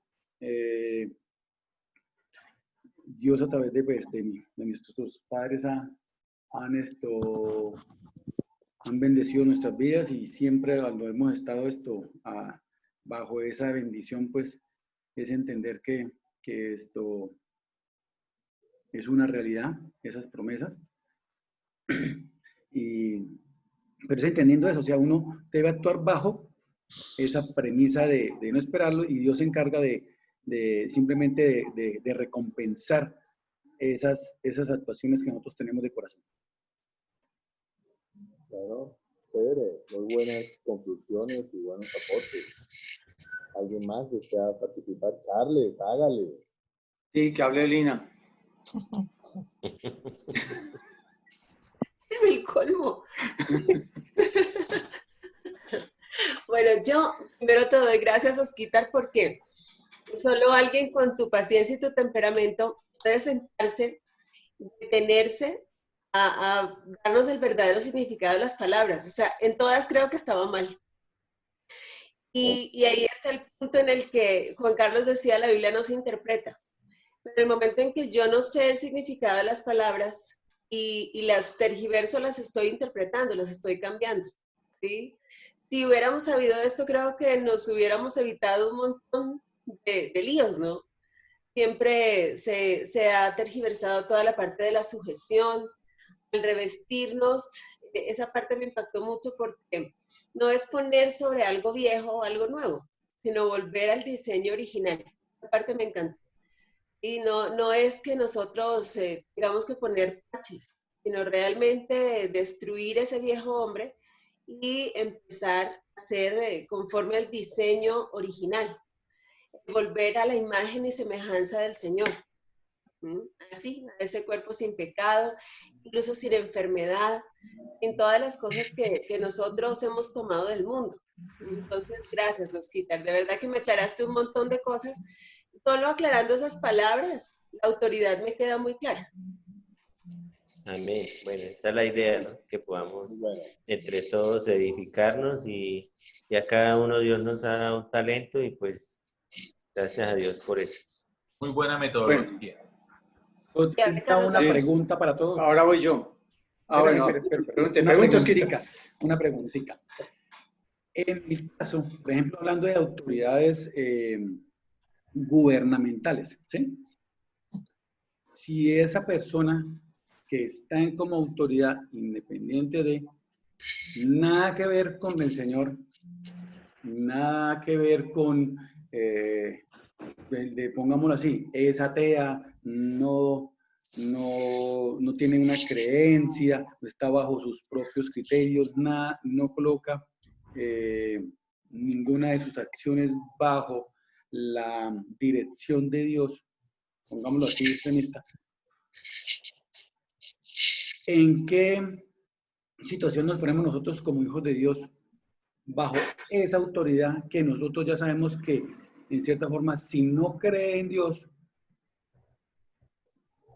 Speaker 5: Dios a través de nuestros padres han bendecido nuestras vidas, y siempre cuando hemos estado bajo esa bendición, pues es entender que esto es una realidad, esas promesas. Pero es entendiendo eso, o sea, uno debe actuar bajo esa premisa de no esperarlo, y Dios se encarga simplemente de recompensar esas actuaciones que nosotros tenemos de corazón.
Speaker 1: Claro, chévere, muy buenas conclusiones y buenos aportes. ¿Alguien más desea participar? Charles, hágale.
Speaker 7: Sí, que hable Lina.
Speaker 4: Es el colmo. Bueno, yo primero te doy gracias, Osquitar, porque solo alguien con tu paciencia y tu temperamento puede sentarse, detenerse a darnos el verdadero significado de las palabras. O sea, en todas creo que estaba mal. Y ahí está el punto en el que Juan Carlos decía, la Biblia no se interpreta. Pero en el momento en que yo no sé el significado de las palabras y las tergiverso, las estoy interpretando, las estoy cambiando, ¿sí? Si hubiéramos sabido esto, creo que nos hubiéramos evitado un montón de líos, ¿no? Siempre se ha tergiversado toda la parte de la sujeción, el revestirnos. Esa parte me impactó mucho porque no es poner sobre algo viejo o algo nuevo, sino volver al diseño original. Esa parte me encantó. Y no es que nosotros tengamos que poner parches, sino realmente destruir ese viejo hombre y empezar a ser conforme al diseño original. Volver a la imagen y semejanza del Señor. Así, a ese cuerpo sin pecado, incluso sin enfermedad, en todas las cosas que nosotros hemos tomado del mundo. Entonces, gracias, Osquitar. De verdad que me aclaraste un montón de cosas. Solo aclarando esas palabras, la autoridad me queda muy clara.
Speaker 3: Amén. Bueno, esa es la idea, ¿no? Que podamos entre todos edificarnos, y a cada uno Dios nos ha dado un talento, y pues gracias a Dios por eso.
Speaker 2: Muy buena metodología.
Speaker 5: Una pregunta para todos.
Speaker 7: Ahora voy yo.
Speaker 5: Una preguntita. En mi caso, por ejemplo, hablando de autoridades gubernamentales, ¿sí? Si esa persona que está en como autoridad independiente de nada que ver con el Señor, nada que ver con, pongámoslo así, es atea, no tiene una creencia, está bajo sus propios criterios, nada, no coloca ninguna de sus acciones bajo la dirección de Dios, pongámoslo así, extremista. ¿En qué situación nos ponemos nosotros como hijos de Dios bajo esa autoridad que nosotros ya sabemos que, en cierta forma, si no cree en Dios,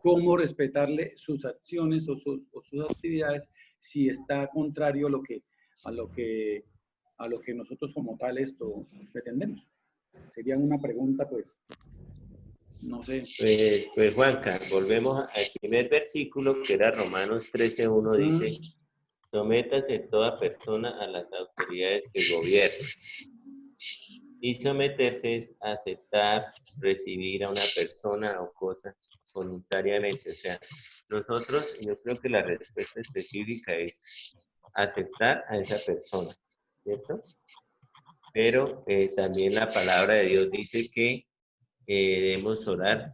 Speaker 5: cómo respetarle sus acciones o sus actividades si está contrario a lo que nosotros como tal pretendemos? Sería una pregunta, pues, no sé.
Speaker 3: Pues Juanca, volvemos al primer versículo, que era Romanos 13:1, dice: sométase toda persona a las autoridades que gobiernan. Y someterse es aceptar, recibir a una persona o cosa voluntariamente. O sea, nosotros, yo creo que la respuesta específica es aceptar a esa persona, ¿cierto? Pero también la palabra de Dios dice que debemos orar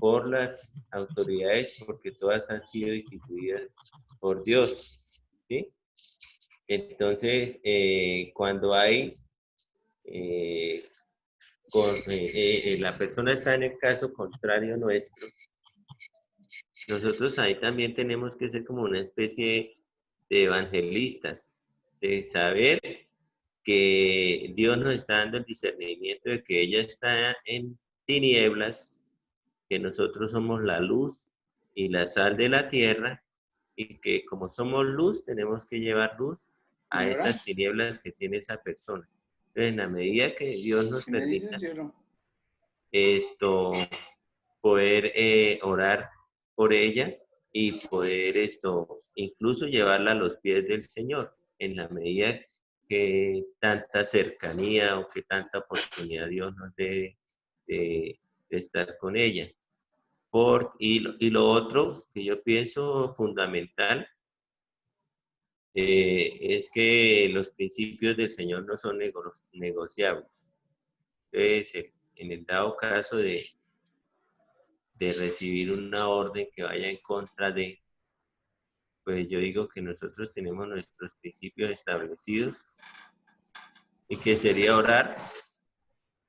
Speaker 3: por las autoridades, porque todas han sido instituidas por Dios, ¿sí? Entonces, cuando hay la persona está en el caso contrario nuestro, nosotros ahí también tenemos que ser como una especie de evangelistas, de saber que Dios nos está dando el discernimiento de que ella está en tinieblas, que nosotros somos la luz y la sal de la tierra, y que como somos luz, tenemos que llevar luz a esas tinieblas que tiene esa persona. Entonces, en la medida que Dios nos permita esto, poder orar por ella y poder incluso llevarla a los pies del Señor, en la medida que tanta cercanía o que tanta oportunidad Dios nos dé de estar con ella. Y lo otro que yo pienso fundamental es que los principios del Señor no son negociables. Entonces, en el dado caso de recibir una orden que vaya en contra de, pues yo digo que nosotros tenemos nuestros principios establecidos y que sería orar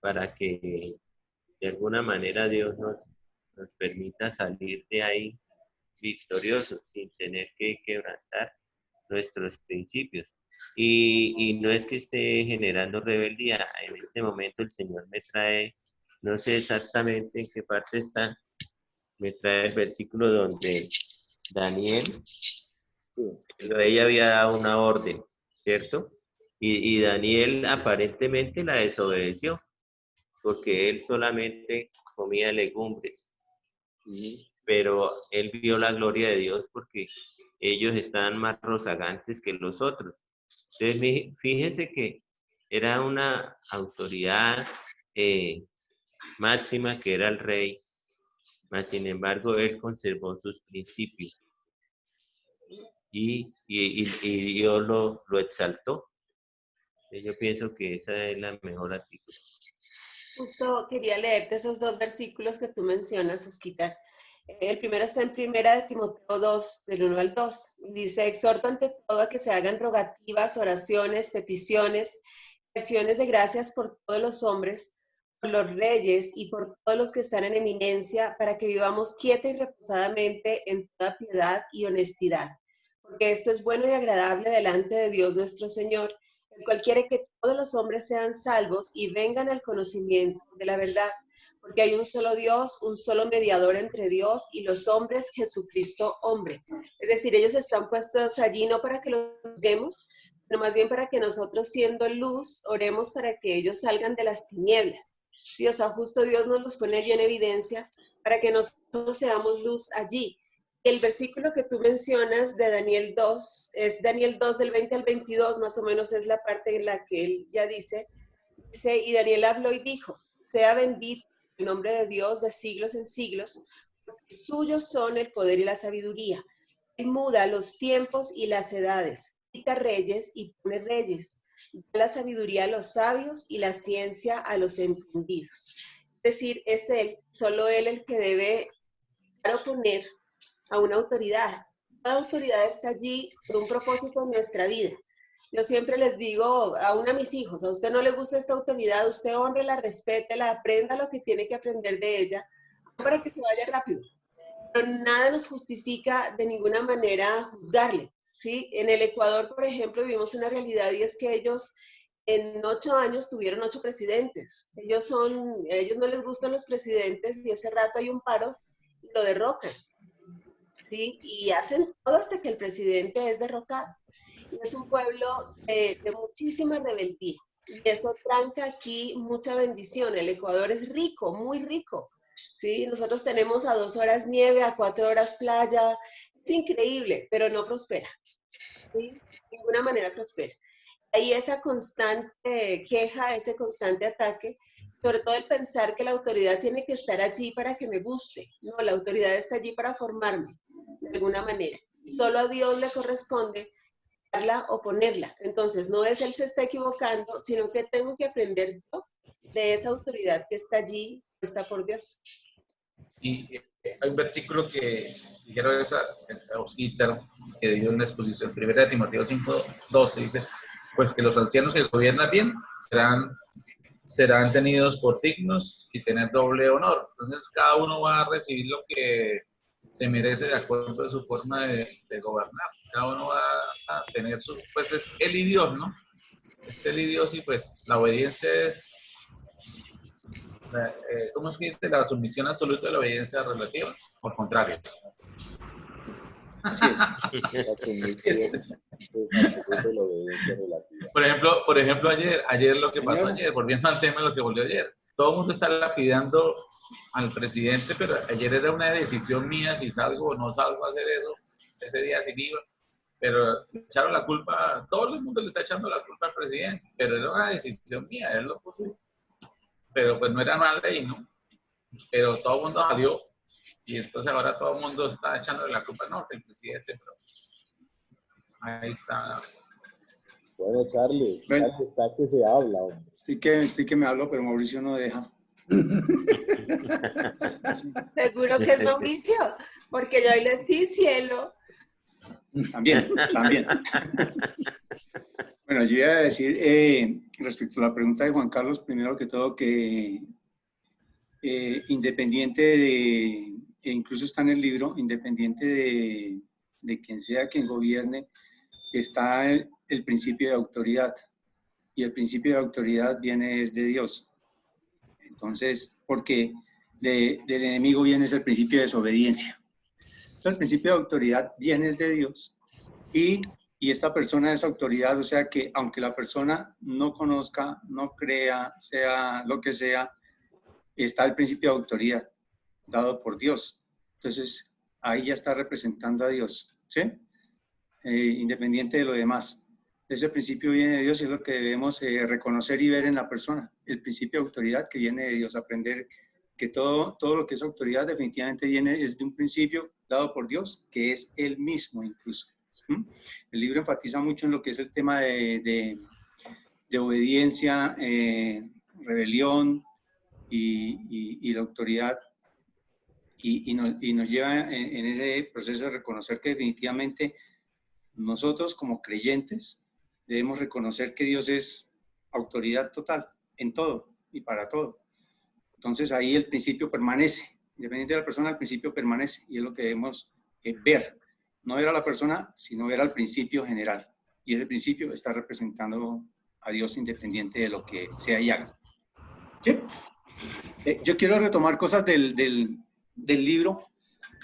Speaker 3: para que de alguna manera Dios nos permita salir de ahí victoriosos sin tener que quebrantar nuestros principios. Y no es que esté generando rebeldía. En este momento el Señor me trae, no sé exactamente en qué parte está, me trae el versículo donde Daniel, ella había dado una orden, ¿cierto? Y Daniel aparentemente la desobedeció, porque él solamente comía legumbres. Pero él vio la gloria de Dios porque ellos estaban más rozagantes que los otros. Entonces, fíjese que era una autoridad máxima que era el rey, mas sin embargo él conservó sus principios y Dios lo exaltó. Yo pienso que esa es la mejor actitud.
Speaker 4: Justo quería leerte esos dos versículos que tú mencionas, Osquitar. El primero está en Primera de Timoteo 2, del 1 al 2. Dice, exhorto ante todo a que se hagan rogativas, oraciones, peticiones, acciones de gracias por todos los hombres, por los reyes y por todos los que están en eminencia, para que vivamos quieta y reposadamente en toda piedad y honestidad. Porque esto es bueno y agradable delante de Dios nuestro Señor, el cual quiere que todos los hombres sean salvos y vengan al conocimiento de la verdad. Porque hay un solo Dios, un solo mediador entre Dios y los hombres, Jesucristo hombre. Es decir, ellos están puestos allí no para que los juzguemos, sino más bien para que nosotros, siendo luz, oremos para que ellos salgan de las tinieblas. Sí, o sea, justo Dios nos los pone allí en evidencia para que nosotros seamos luz allí. El versículo que tú mencionas de Daniel 2, es Daniel 2 del 20 al 22, más o menos es la parte en la que él ya dice, y Daniel habló y dijo, sea bendito el nombre de Dios de siglos en siglos, porque suyos son el poder y la sabiduría. Él muda los tiempos y las edades, quita reyes y pone reyes, da la sabiduría a los sabios y la ciencia a los entendidos. Es decir, es él, solo él el que debe oponer a una autoridad. Toda autoridad está allí por un propósito en nuestra vida. Yo siempre les digo, aún a mis hijos, a usted no le gusta esta autoridad, usted honrela, respétela, aprenda lo que tiene que aprender de ella, para que se vaya rápido. Pero nada nos justifica de ninguna manera juzgarle, ¿sí? En el Ecuador, por ejemplo, vivimos una realidad y es que ellos en 8 años tuvieron 8 presidentes. Ellos no les gustan los presidentes y ese rato hay un paro y lo derrocan, ¿sí? Y hacen todo hasta que el presidente es derrocado. Y es un pueblo de muchísima rebeldía. Y eso tranca aquí mucha bendición. El Ecuador es rico, muy rico. ¿Sí? Nosotros tenemos a 2 horas nieve, a 4 horas playa. Es increíble, pero no prospera. ¿Sí? De ninguna manera prospera. Hay esa constante queja, ese constante ataque, sobre todo el pensar que la autoridad tiene que estar allí para que me guste. No, la autoridad está allí para formarme, de alguna manera. Solo a Dios le corresponde o ponerla. Entonces, no es él se está equivocando, sino que tengo que aprender yo de esa autoridad que está allí, puesta por Dios.
Speaker 2: Y hay un versículo que dijeron Osquitar, que dio en la exposición, 1 Timoteo 5:12, dice, pues que los ancianos que gobiernan bien serán tenidos por dignos y tener doble honor. Entonces, cada uno va a recibir lo que se merece de acuerdo a su forma de gobernar. Cada uno va a tener su, pues es él y Dios, ¿no? Es él y Dios y pues la obediencia es, ¿cómo es que dice? La sumisión absoluta de la obediencia relativa, por contrario.
Speaker 7: Así es.
Speaker 1: La sumisión es absoluta y la obediencia relativa.
Speaker 2: Por ejemplo ayer lo que pasó
Speaker 7: Señora.
Speaker 2: ayer, volviendo al tema de lo que volvió ayer, todo el mundo está lapidando al presidente, pero ayer era una decisión mía si salgo o no salgo a hacer eso, ese día sin IVA, pero le echaron la culpa, todo el mundo le está echando la culpa al presidente, pero era una decisión mía, él lo puso, pero pues no era una ley, ¿no? Pero todo el mundo salió y entonces ahora todo el mundo está echándole la culpa, no, que el presidente, pero ahí está.
Speaker 1: Bueno, Charlie,
Speaker 7: Bueno.
Speaker 1: Charlie, está que se habla, hombre.
Speaker 7: Estoy que me hablo, pero Mauricio no deja.
Speaker 4: Seguro que es Mauricio, porque yo le sí, cielo.
Speaker 7: También. Bueno, yo iba a decir, respecto a la pregunta de Juan Carlos, primero que todo, que independiente de, e incluso está en el libro, independiente de quien sea quien gobierne, está el principio de autoridad. Y el principio de autoridad viene desde Dios. Entonces, porque del enemigo viene el principio de desobediencia. Entonces, el principio de autoridad viene desde Dios y esta persona es autoridad, o sea que aunque la persona no conozca, no crea, sea lo que sea, está el principio de autoridad dado por Dios. Entonces, ahí ya está representando a Dios, ¿sí? Independiente de lo demás. Ese principio viene de Dios y es lo que debemos reconocer y ver en la persona. El principio de autoridad que viene de Dios, aprender que todo lo que es autoridad definitivamente viene desde un principio dado por Dios, que es Él mismo incluso. El libro enfatiza mucho en lo que es el tema de obediencia, rebelión y la autoridad. Y nos lleva en ese proceso de reconocer que definitivamente nosotros como creyentes debemos reconocer que Dios es autoridad total en todo y para todo. Entonces ahí el principio permanece, independiente de la persona, el principio permanece y es lo que debemos ver. No ver a la persona, sino ver al principio general. Y ese principio está representando a Dios independiente de lo que sea y haga. ¿Sí? Yo quiero retomar cosas del libro.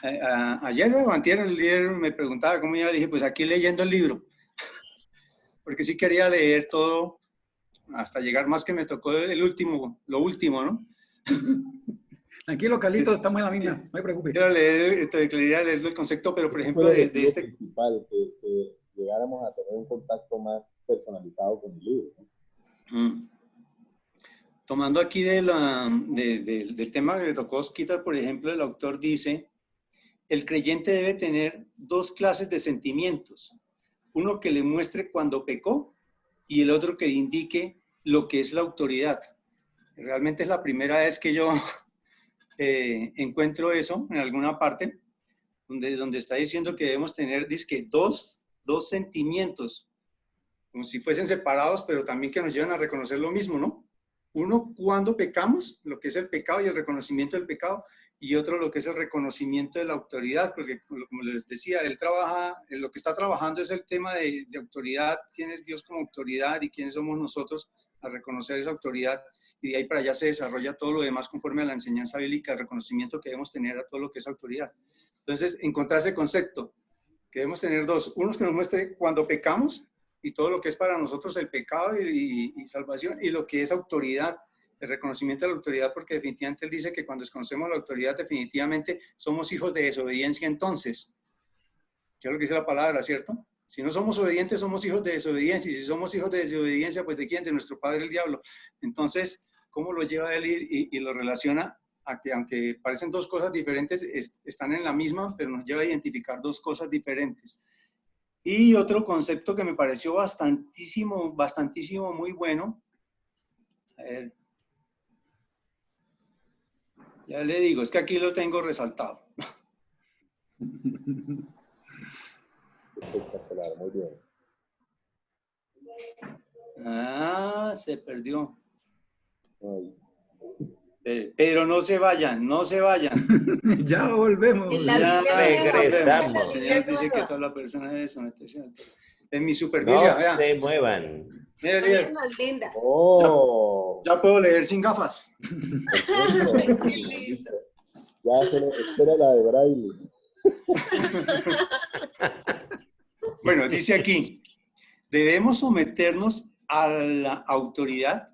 Speaker 7: Ayer o antier el líder me preguntaba cómo iba, le dije, pues aquí leyendo el libro. Porque sí quería leer todo hasta llegar más que me tocó lo último, ¿no?
Speaker 5: Tranquilo, Carlitos, estamos en la misma, no me preocupes.
Speaker 7: Quería leer el concepto, pero por ejemplo, desde este...
Speaker 1: principal, que llegáramos a tener un contacto más personalizado con el libro, ¿no?
Speaker 7: Tomando aquí del tema de Rokosquita, por ejemplo, el autor dice, el creyente debe tener dos clases de sentimientos. Uno que le muestre cuando pecó y el otro que indique lo que es la autoridad. Realmente es la primera vez que yo encuentro eso en alguna parte, donde está diciendo que debemos tener dos sentimientos, como si fuesen separados, pero también que nos llevan a reconocer lo mismo, ¿no? Uno cuando pecamos, lo que es el pecado y el reconocimiento del pecado, y otro lo que es el reconocimiento de la autoridad, porque como les decía, él trabaja, lo que está trabajando es el tema de autoridad, quién es Dios como autoridad y quiénes somos nosotros a reconocer esa autoridad, y de ahí para allá se desarrolla todo lo demás conforme a la enseñanza bíblica, el reconocimiento que debemos tener a todo lo que es autoridad. Entonces, encontrar ese concepto, que debemos tener dos, unos que nos muestre cuando pecamos, y todo lo que es para nosotros el pecado y salvación, y lo que es autoridad, el reconocimiento de la autoridad, porque definitivamente él dice que cuando desconocemos la autoridad, definitivamente somos hijos de desobediencia entonces. ¿Qué es lo que dice la palabra, cierto? Si no somos obedientes, somos hijos de desobediencia, y si somos hijos de desobediencia, pues ¿de quién? De nuestro padre el diablo. Entonces, ¿cómo lo lleva él y lo relaciona a que, aunque parecen dos cosas diferentes, están en la misma, pero nos lleva a identificar dos cosas diferentes? Y otro concepto que me pareció bastantísimo muy bueno. A ver. Ya le digo, es que aquí lo tengo resaltado.
Speaker 1: Espectacular, muy bien.
Speaker 7: Ah, se perdió.
Speaker 1: Ay.
Speaker 7: Pero no se vayan, no se vayan.
Speaker 5: Ya volvemos.
Speaker 4: En la
Speaker 7: Ya
Speaker 4: Biblia nueva,
Speaker 3: regresamos.
Speaker 4: la
Speaker 7: El
Speaker 4: Biblia
Speaker 7: Señor dice que
Speaker 4: nueva.
Speaker 7: toda la persona debe someterse a todo. En mi super
Speaker 3: No
Speaker 7: Biblia, vean.
Speaker 3: se muevan.
Speaker 7: Mire,
Speaker 4: La mía es
Speaker 7: líder,
Speaker 4: más linda.
Speaker 1: Oh,
Speaker 7: ya puedo leer sin gafas.
Speaker 1: perfecto.
Speaker 4: Qué lindo.
Speaker 1: Ya se le espera la de Braille.
Speaker 7: Bueno, dice aquí, debemos someternos a la autoridad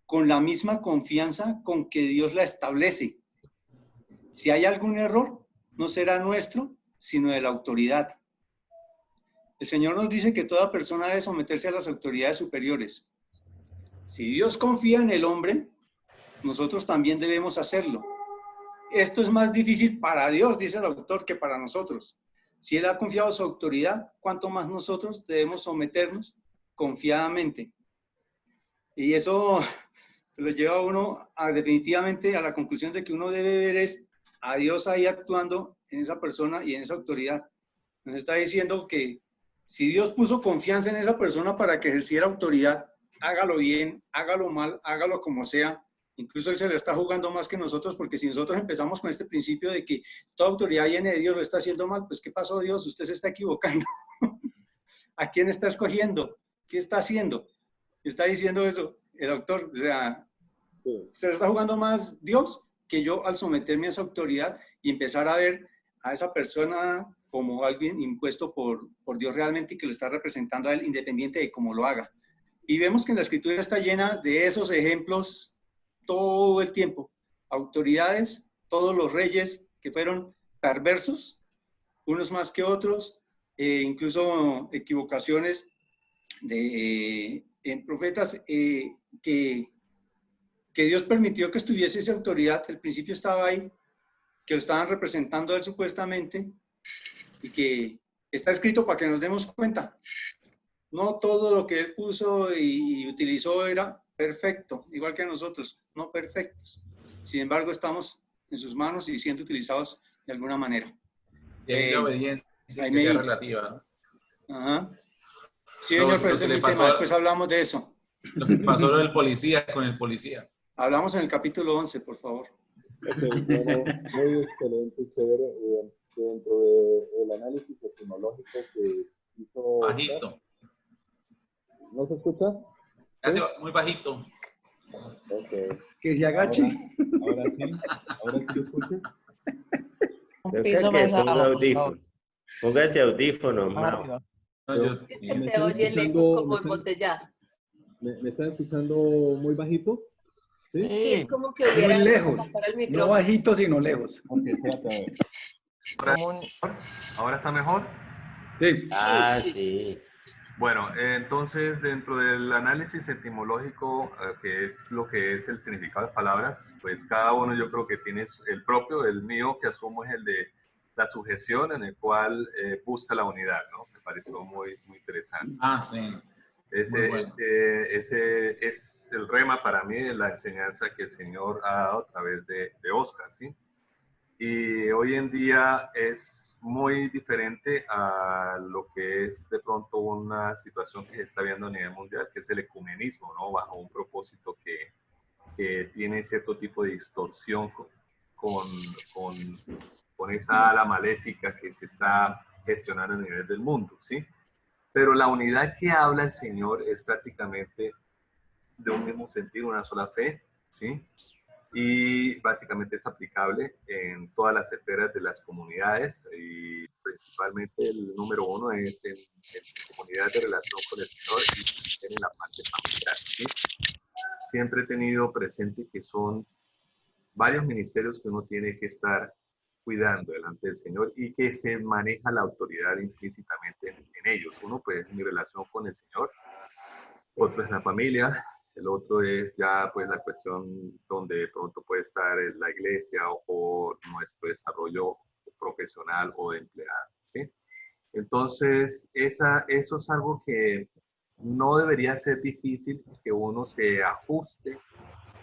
Speaker 7: con la misma confianza con que Dios la establece. Si hay algún error, no será nuestro, sino de la autoridad. El Señor nos dice que toda persona debe someterse a las autoridades superiores. Si Dios confía en el hombre, nosotros también debemos hacerlo. Esto es más difícil para Dios, dice el autor, que para nosotros. Si Él ha confiado su autoridad, ¿cuánto más nosotros debemos someternos confiadamente? Y eso lo lleva a uno definitivamente a la conclusión de que uno debe ver es a Dios ahí actuando en esa persona y en esa autoridad. Nos está diciendo que si Dios puso confianza en esa persona para que ejerciera autoridad, hágalo bien, hágalo mal, hágalo como sea. Incluso Él se le está jugando más que nosotros, porque si nosotros empezamos con este principio de que toda autoridad viene de Dios, lo está haciendo mal, pues ¿qué pasó, Dios? Usted se está equivocando. ¿A quién está escogiendo? ¿Qué está haciendo? Está diciendo eso el autor. O sea,
Speaker 1: Sí.
Speaker 7: se le está jugando más Dios que yo al someterme a esa autoridad y empezar a ver a esa persona como alguien impuesto por Dios realmente y que lo está representando a Él independiente de cómo lo haga. Y vemos que en la Escritura está llena de esos ejemplos todo el tiempo. Autoridades, todos los reyes que fueron perversos, unos más que otros, incluso equivocaciones en profetas que Dios permitió que estuviese esa autoridad. El principio estaba ahí, que lo estaban representando a Él supuestamente, y que está escrito para que nos demos cuenta. No todo lo que Él puso y utilizó era perfecto, igual que nosotros, no perfectos. Sin embargo, estamos en sus manos y siendo utilizados de alguna manera.
Speaker 2: Y hay la obediencia que sea relativa, ¿no?
Speaker 7: Ajá. Sí, señor, pero ese es mi tema. Después hablamos de eso.
Speaker 2: Lo que pasó del policía con el policía.
Speaker 7: Hablamos en el capítulo 11, por favor.
Speaker 1: Okay, bueno, muy excelente, chévere. Dentro del análisis etimológico que hizo...
Speaker 2: Bajito.
Speaker 1: ¿No se escucha?
Speaker 2: Casi muy bajito.
Speaker 1: Okay.
Speaker 5: Que se agache.
Speaker 1: Ahora sí se escucha.
Speaker 6: Un piso más abajo, por favor.
Speaker 3: Póngase audífono,
Speaker 6: Más
Speaker 3: Mao.
Speaker 6: arriba.
Speaker 2: No,
Speaker 4: Es que te oye lejos como embotellado.
Speaker 1: ¿Me están escuchando muy bajito? ¿Sí?
Speaker 4: Sí, es como que hubiera
Speaker 5: Muy lejos.
Speaker 4: tapar el
Speaker 5: No
Speaker 4: micrófono.
Speaker 5: bajito, sino lejos.
Speaker 1: Ok, espérate, a ver.
Speaker 6: Como un-
Speaker 8: ¿Ahora está mejor?
Speaker 5: Sí.
Speaker 3: Ah,
Speaker 4: Sí.
Speaker 3: sí.
Speaker 8: Bueno, entonces dentro del análisis etimológico, que es lo que es el significado de las palabras, pues cada uno yo creo que tiene el propio, el mío que asumo es el de la sujeción, en el cual busca la unidad, ¿no? Me pareció muy, muy interesante.
Speaker 2: Ah, sí.
Speaker 8: Ese es el rema para mí de la enseñanza que el Señor ha dado a través de Oscar, ¿sí? Y hoy en día es muy diferente a lo que es de pronto una situación que se está viendo a nivel mundial, que es el ecumenismo, ¿no? Bajo un propósito que tiene cierto tipo de distorsión con esa ala maléfica que se está gestionando a nivel del mundo, ¿sí? Pero la unidad que habla el Señor es prácticamente de un mismo sentido, una sola fe, ¿sí? Y básicamente es aplicable en todas las esferas de las comunidades y principalmente el número uno es en comunidad de relación con el Señor y en la parte familiar, ¿sí? Siempre he tenido presente que son varios ministerios que uno tiene que estar cuidando delante del Señor y que se maneja la autoridad implícitamente en ellos. Uno pues es mi relación con el Señor, otro es la familia, el otro es ya pues la cuestión donde de pronto puede estar la iglesia o nuestro desarrollo profesional o de empleado, ¿sí? Entonces eso es algo que no debería ser difícil que uno se ajuste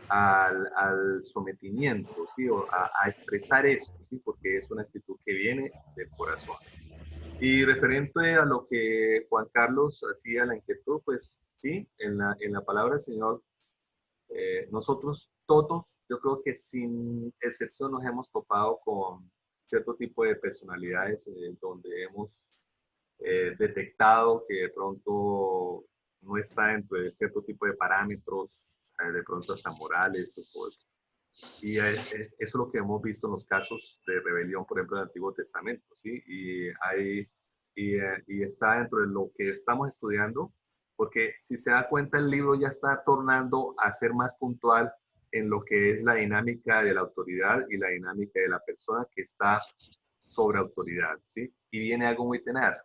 Speaker 8: al sometimiento, ¿sí? O a expresar eso, ¿sí? Porque es una actitud que viene del corazón. Y referente a lo que Juan Carlos hacía la inquietud, pues sí, en la palabra del Señor nosotros todos, yo creo que sin excepción nos hemos topado con cierto tipo de personalidades donde hemos detectado que de pronto no está dentro de cierto tipo de parámetros, de pronto hasta morales o todo eso. Y eso es lo que hemos visto en los casos de rebelión, por ejemplo, del Antiguo Testamento, ¿sí? Y está dentro de lo que estamos estudiando, porque si se da cuenta, el libro ya está tornando a ser más puntual en lo que es la dinámica de la autoridad y la dinámica de la persona que está sobre autoridad, ¿sí? Y viene algo muy tenaz,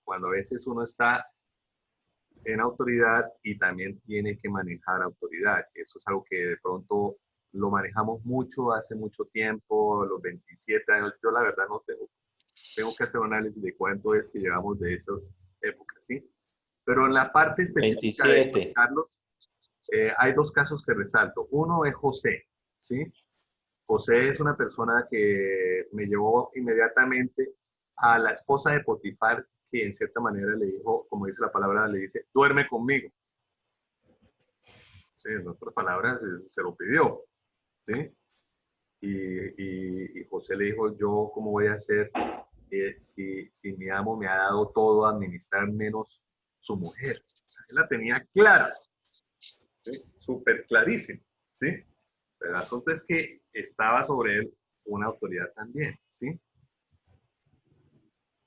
Speaker 8: cuando a veces uno está en autoridad y también tiene que manejar autoridad. Eso es algo que de pronto lo manejamos mucho hace mucho tiempo, a los 27 años. Yo la verdad no tengo que hacer un análisis de cuánto es que llevamos de esas épocas, ¿sí? Pero en la parte específica
Speaker 3: 27.
Speaker 8: de Carlos, hay dos casos que resalto. Uno es José, ¿sí? José es una persona que me llevó inmediatamente a la esposa de Potifar, que en cierta manera le dijo, como dice la palabra, le dice, duerme conmigo. Sí, en otras palabras, se lo pidió, ¿sí? Y José le dijo, yo cómo voy a hacer si mi amo me ha dado todo a administrar menos su mujer. O sea, él la tenía clara, ¿sí? Súper clarísima, ¿sí? Pero el asunto es que estaba sobre él una autoridad también, ¿sí?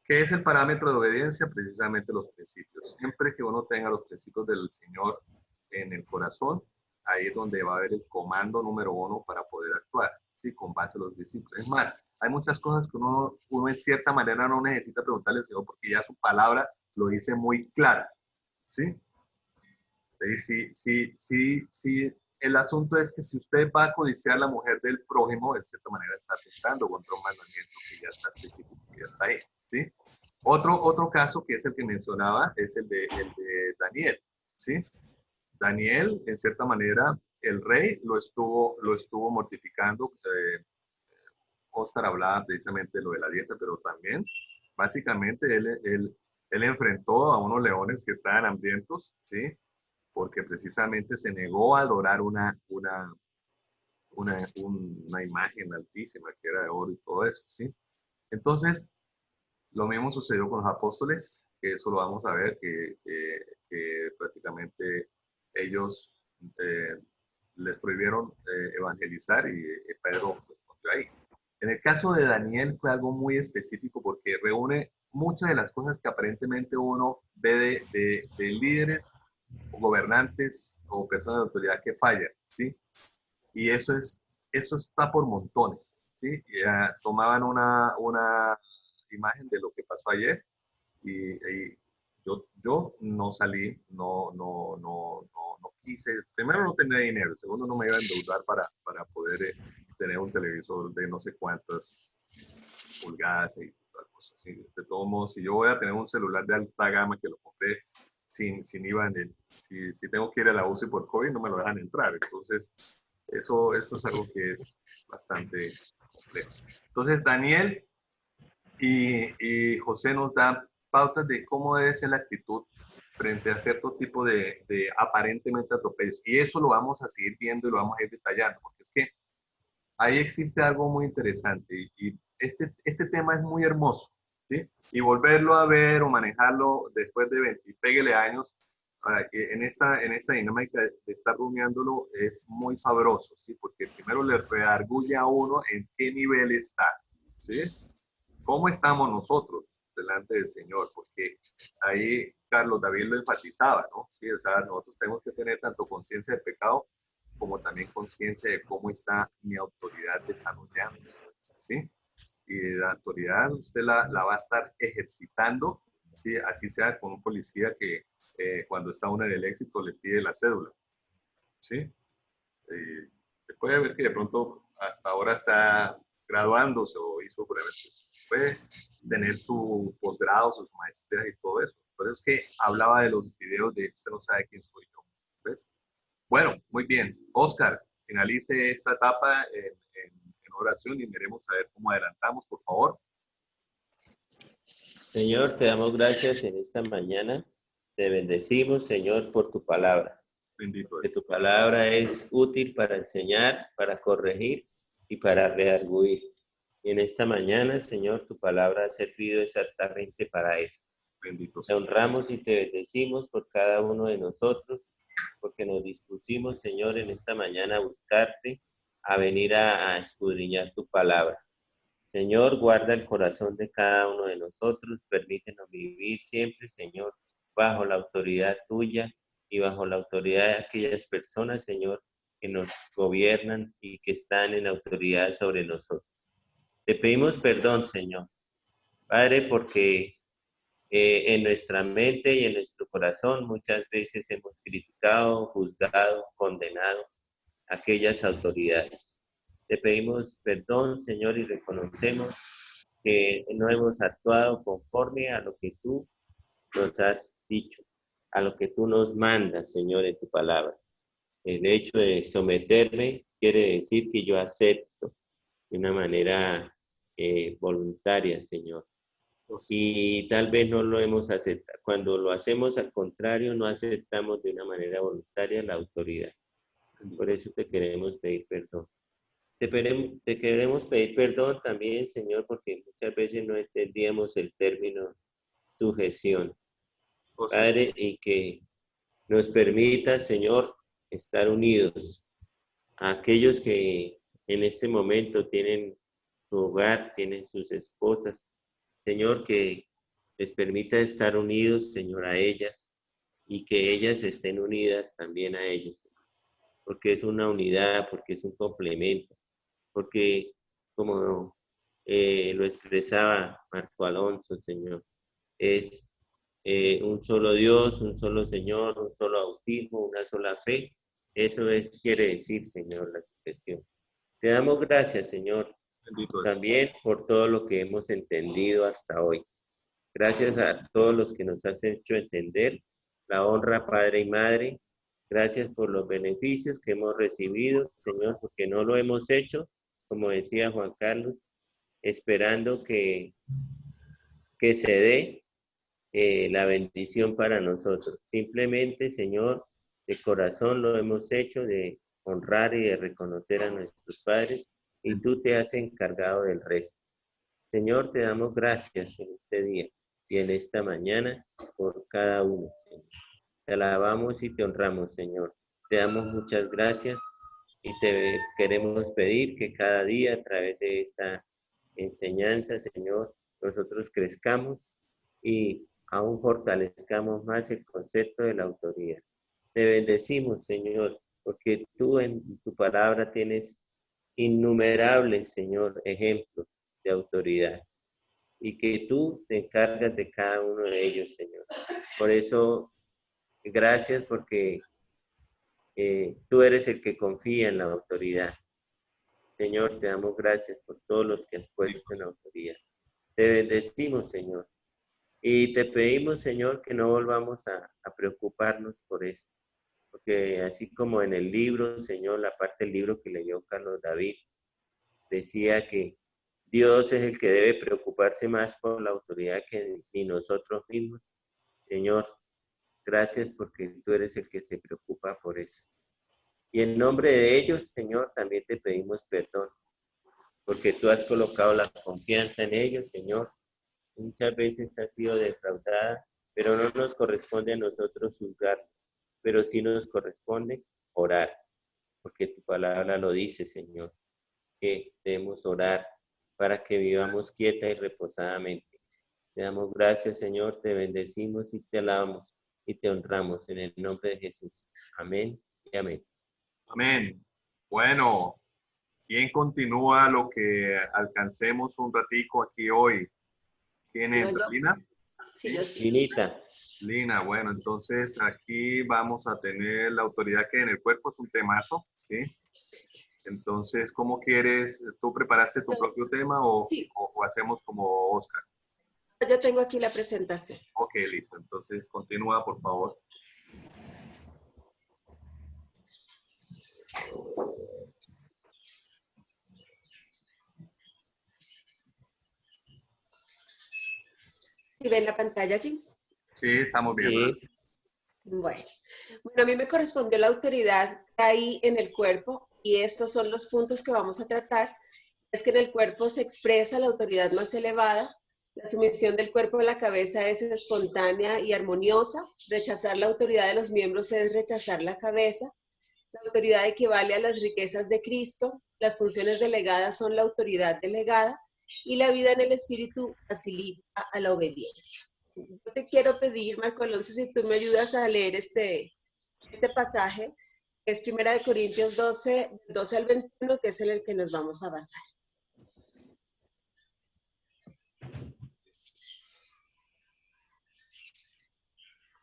Speaker 8: ¿Qué es el parámetro de obediencia? Precisamente los principios. Siempre que uno tenga los principios del Señor en el corazón, ahí es donde va a haber el comando número uno para poder actuar, ¿sí? Con base a los principios. Es más, hay muchas cosas que uno en cierta manera no necesita preguntarle al Señor porque ya su palabra lo dice muy claro, ¿sí? Sí, el asunto es que si usted va a codiciar a la mujer del prójimo, de cierta manera está atentando contra un mandamiento que ya está específico, que ya está ahí, ¿sí? Otro caso que es el que mencionaba es el de Daniel, ¿sí? Daniel, en cierta manera, el rey lo estuvo mortificando. Oscar hablaba precisamente de lo de la dieta, pero también, básicamente, él enfrentó a unos leones que estaban hambrientos, ¿sí? Porque precisamente se negó a adorar una imagen altísima que era de oro y todo eso, ¿sí? Entonces, lo mismo sucedió con los apóstoles, que eso lo vamos a ver, que prácticamente ellos les prohibieron evangelizar y Pedro respondió ahí. En el caso de Daniel fue algo muy específico porque reúne muchas de las cosas que aparentemente uno ve de líderes o gobernantes o personas de autoridad que fallan, ¿sí? Y eso está por montones, ¿sí? Tomaban una imagen de lo que pasó ayer y yo no salí, no quise, primero no tenía dinero, segundo no me iba a endeudar para poder tener un televisor de no sé cuántas pulgadas y tal cosa. ¿Sí? De todos modos, si yo voy a tener un celular de alta gama que lo compré sin IVA, si tengo que ir a la UCI por COVID, no me lo dejan entrar. Entonces, eso es algo que es bastante complejo. Entonces, Daniel y José nos dan pautas de cómo debe ser la actitud frente a cierto tipo de aparentemente atropellos. Y eso lo vamos a seguir viendo y lo vamos a ir detallando, porque es que ahí existe algo muy interesante y este tema es muy hermoso, ¿sí? Y volverlo a ver o manejarlo después de 20 y péguele años, en esta dinámica de estar rumiándolo es muy sabroso, ¿sí? Porque primero le redarguye a uno en qué nivel está, ¿sí? ¿Cómo estamos nosotros delante del Señor? Porque ahí Carlos David lo enfatizaba, ¿no? Sí, o sea, nosotros tenemos que tener tanto conciencia de pecado como también conciencia de cómo está mi autoridad desarrollándose, ¿sí? Y la autoridad usted la va a estar ejercitando, ¿sí? Así sea con un policía que cuando está uno en el éxito le pide la cédula, ¿sí? Puede ver que de pronto hasta ahora está graduándose o hizo puede tener su posgrado, sus maestrías y todo eso. Por eso es que hablaba de los videos de usted no sabe quién soy yo, ¿ves? Bueno, muy bien. Oscar, finalice esta etapa en oración y miremos a ver cómo adelantamos, por favor.
Speaker 3: Señor, te damos gracias en esta mañana. Te bendecimos, Señor, por tu palabra. Que tu palabra es útil para enseñar, para corregir y para redarguir. Y en esta mañana, Señor, tu palabra ha servido exactamente para eso.
Speaker 8: Bendito.
Speaker 3: Te honramos y te bendecimos por cada uno de nosotros, porque nos dispusimos, Señor, en esta mañana a buscarte, a venir a escudriñar tu palabra. Señor, guarda el corazón de cada uno de nosotros, permítenos vivir siempre, Señor, bajo la autoridad tuya y bajo la autoridad de aquellas personas, Señor, que nos gobiernan y que están en autoridad sobre nosotros. Te pedimos perdón, Señor, Padre, porque en nuestra mente y en nuestro corazón muchas veces hemos criticado, juzgado, condenado a aquellas autoridades. Te pedimos perdón, Señor, y reconocemos que no hemos actuado conforme a lo que tú nos has dicho, a lo que tú nos mandas, Señor, en tu palabra. El hecho de someterme quiere decir que yo acepto de una manera voluntaria, Señor. Y tal vez no lo hemos aceptado. Cuando lo hacemos al contrario, no aceptamos de una manera voluntaria la autoridad. Por eso te queremos pedir perdón. Te queremos pedir perdón también, Señor, porque muchas veces no entendíamos el término sujeción. Padre, y que nos permita, Señor, estar unidos a aquellos que en este momento tienen su hogar, tienen sus esposas. Señor, que les permita estar unidos, Señor, a ellas y que ellas estén unidas también a ellos, porque es una unidad, porque es un complemento, porque como lo expresaba Marco Alonso, Señor, es un solo Dios, un solo Señor, un solo bautismo, una sola fe. Eso quiere decir, Señor, la sucesión. Te damos gracias, Señor, también por todo lo que hemos entendido hasta hoy. Gracias a todos los que nos has hecho entender la honra, Padre y Madre. Gracias por los beneficios que hemos recibido, Señor, porque no lo hemos hecho, como decía Juan Carlos, esperando que se dé la bendición para nosotros. Simplemente, Señor, de corazón lo hemos hecho, de honrar y de reconocer a nuestros padres, y tú te has encargado del resto. Señor, te damos gracias en este día y en esta mañana por cada uno, Señor. Te alabamos y te honramos, Señor. Te damos muchas gracias y te queremos pedir que cada día a través de esta enseñanza, Señor, nosotros crezcamos y aún fortalezcamos más el concepto de la autoridad. Te bendecimos, Señor, porque tú en tu palabra tienes innumerables, Señor, ejemplos de autoridad y que tú te encargas de cada uno de ellos, Señor. Por eso, gracias porque tú eres el que confía en la autoridad. Señor, te damos gracias por todos los que has puesto en la autoridad. Te bendecimos, Señor. Y te pedimos, Señor, que no volvamos a preocuparnos por eso. Porque así como en el libro, Señor, la parte del libro que leyó Carlos David, decía que Dios es el que debe preocuparse más por la autoridad que ni nosotros mismos. Señor, gracias porque tú eres el que se preocupa por eso. Y en nombre de ellos, Señor, también te pedimos perdón, porque tú has colocado la confianza en ellos, Señor. Muchas veces ha sido defraudada, pero no nos corresponde a nosotros juzgar, pero sí nos corresponde orar, porque tu palabra lo dice, Señor, que debemos orar para que vivamos quieta y reposadamente. Te damos gracias, Señor, te bendecimos y te alabamos y te honramos en el nombre de Jesús. Amén y amén.
Speaker 8: Amén. Bueno, ¿quién continúa lo que alcancemos un ratico aquí hoy? ¿Quién entra? ¿Lina?
Speaker 4: Sí, yo sí.
Speaker 3: Linita.
Speaker 8: Lina, bueno, entonces aquí vamos a tener la autoridad que en el cuerpo es un temazo, ¿sí? Entonces, ¿cómo quieres? ¿Tú preparaste tu propio tema o,
Speaker 4: sí,
Speaker 8: o hacemos como Oscar?
Speaker 4: Yo tengo aquí la presentación.
Speaker 8: Ok, listo. Entonces, continúa, por favor.
Speaker 4: ¿Y ven la pantalla allí?
Speaker 8: Sí, estamos viendo.
Speaker 3: Sí.
Speaker 4: Bueno, a mí me correspondió la autoridad ahí en el cuerpo y estos son los puntos que vamos a tratar. Es que en el cuerpo se expresa la autoridad más elevada. La sumisión del cuerpo a la cabeza es espontánea y armoniosa. Rechazar la autoridad de los miembros es rechazar la cabeza. La autoridad equivale a las riquezas de Cristo. Las funciones delegadas son la autoridad delegada. Y la vida en el espíritu facilita a la obediencia. Yo te quiero pedir, Marco Alonso, si tú me ayudas a leer este pasaje, que es 1 Corintios 12, 12 al 21, que es en el que nos vamos a basar.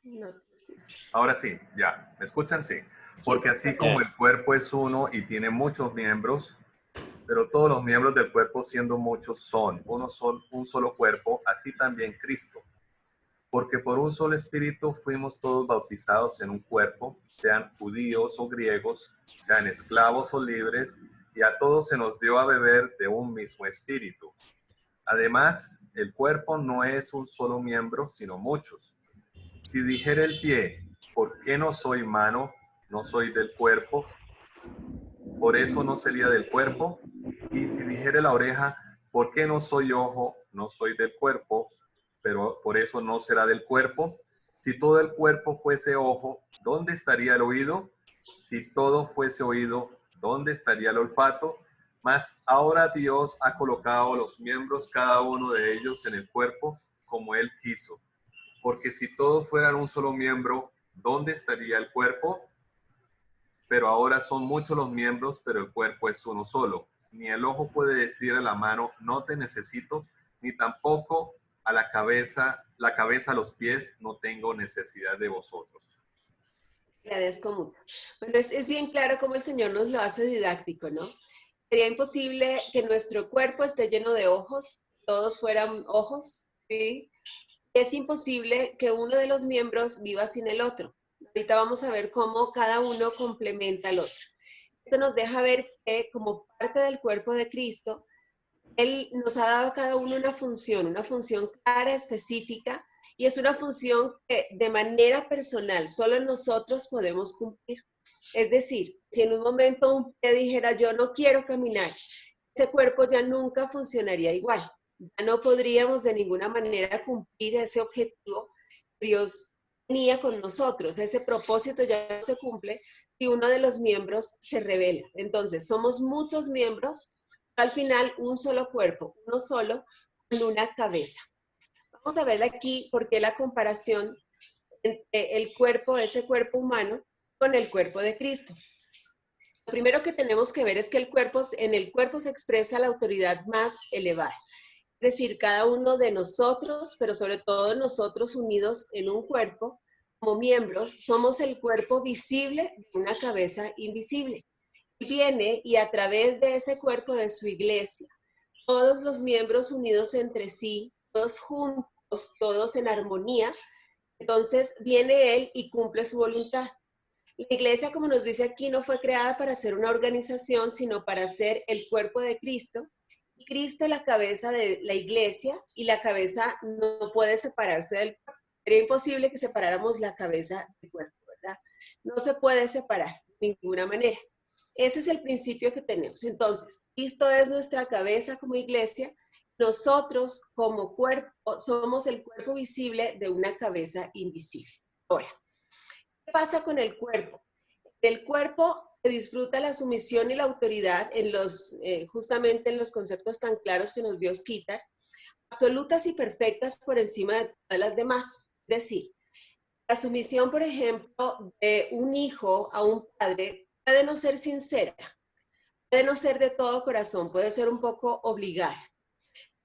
Speaker 8: No. Ahora sí, ya, ¿me escuchan? Sí. Porque así como el cuerpo es uno y tiene muchos miembros, pero todos los miembros del cuerpo, siendo muchos, son un solo cuerpo, así también Cristo. Porque por un solo espíritu fuimos todos bautizados en un cuerpo, sean judíos o griegos, sean esclavos o libres, y a todos se nos dio a beber de un mismo espíritu. Además, el cuerpo no es un solo miembro, sino muchos. Si dijera el pie, ¿por qué no soy mano? No soy del cuerpo. Por eso no sería del cuerpo. Y si dijera la oreja, ¿por qué no soy ojo? No soy del cuerpo. Pero por eso no será del cuerpo. Si todo el cuerpo fuese ojo, ¿dónde estaría el oído? Si todo fuese oído, ¿dónde estaría el olfato? Mas ahora Dios ha colocado los miembros, cada uno de ellos, en el cuerpo, como Él quiso. Porque si todos fueran un solo miembro, ¿dónde estaría el cuerpo? Pero ahora son muchos los miembros, pero el cuerpo es uno solo. Ni el ojo puede decir a la mano, no te necesito, ni tampoco a la cabeza a los pies, no tengo necesidad de vosotros.
Speaker 4: Agradezco mucho. Bueno, es bien claro cómo el Señor nos lo hace didáctico, ¿no? Sería imposible que nuestro cuerpo esté lleno de ojos, todos fueran ojos, ¿sí? Es imposible que uno de los miembros viva sin el otro. Ahorita vamos a ver cómo cada uno complementa al otro. Esto nos deja ver que como parte del cuerpo de Cristo, Él nos ha dado a cada uno una función clara, específica, y es una función que de manera personal solo nosotros podemos cumplir. Es decir, si en un momento un pie dijera yo no quiero caminar, ese cuerpo ya nunca funcionaría igual. Ya no podríamos de ninguna manera cumplir ese objetivo que Dios tenía con nosotros. Ese propósito ya no se cumple si uno de los miembros se revela. Entonces, somos muchos miembros, al final un solo cuerpo, uno solo, con una cabeza. Vamos a ver aquí por qué la comparación entre el cuerpo, ese cuerpo humano, con el cuerpo de Cristo. Lo primero que tenemos que ver es que en el cuerpo se expresa la autoridad más elevada. Es decir, cada uno de nosotros, pero sobre todo nosotros unidos en un cuerpo, como miembros, somos el cuerpo visible de una cabeza invisible. Viene y a través de ese cuerpo de su iglesia, todos los miembros unidos entre sí, todos juntos, todos en armonía, entonces viene Él y cumple su voluntad. La iglesia, como nos dice aquí, no fue creada para ser una organización, sino para ser el cuerpo de Cristo. Cristo es la cabeza de la iglesia y la cabeza no puede separarse del cuerpo. Sería imposible que separáramos la cabeza del cuerpo, ¿verdad? No se puede separar de ninguna manera. Ese es el principio que tenemos. Entonces, Cristo es nuestra cabeza como iglesia. Nosotros como cuerpo somos el cuerpo visible de una cabeza invisible. Ahora, ¿qué pasa con el cuerpo? El cuerpo que disfruta la sumisión y la autoridad justamente en los conceptos tan claros que nos dio Skyttar, absolutas y perfectas por encima de todas las demás. Es decir, la sumisión, por ejemplo, de un hijo a un padre puede no ser sincera, puede no ser de todo corazón, puede ser un poco obligada.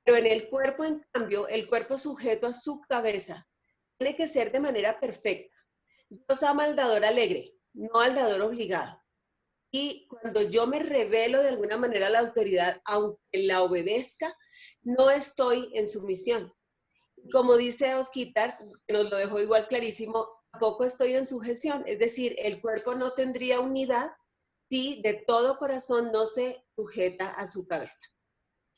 Speaker 4: Pero en el cuerpo, en cambio, el cuerpo sujeto a su cabeza tiene que ser de manera perfecta. Dios ama al dador alegre, no al dador obligado. Y cuando yo me revelo de alguna manera a la autoridad, aunque la obedezca, no estoy en sumisión. Como dice Skyttar, que nos lo dejó igual clarísimo, tampoco estoy en sujeción. Es decir, el cuerpo no tendría unidad si de todo corazón no se sujeta a su cabeza.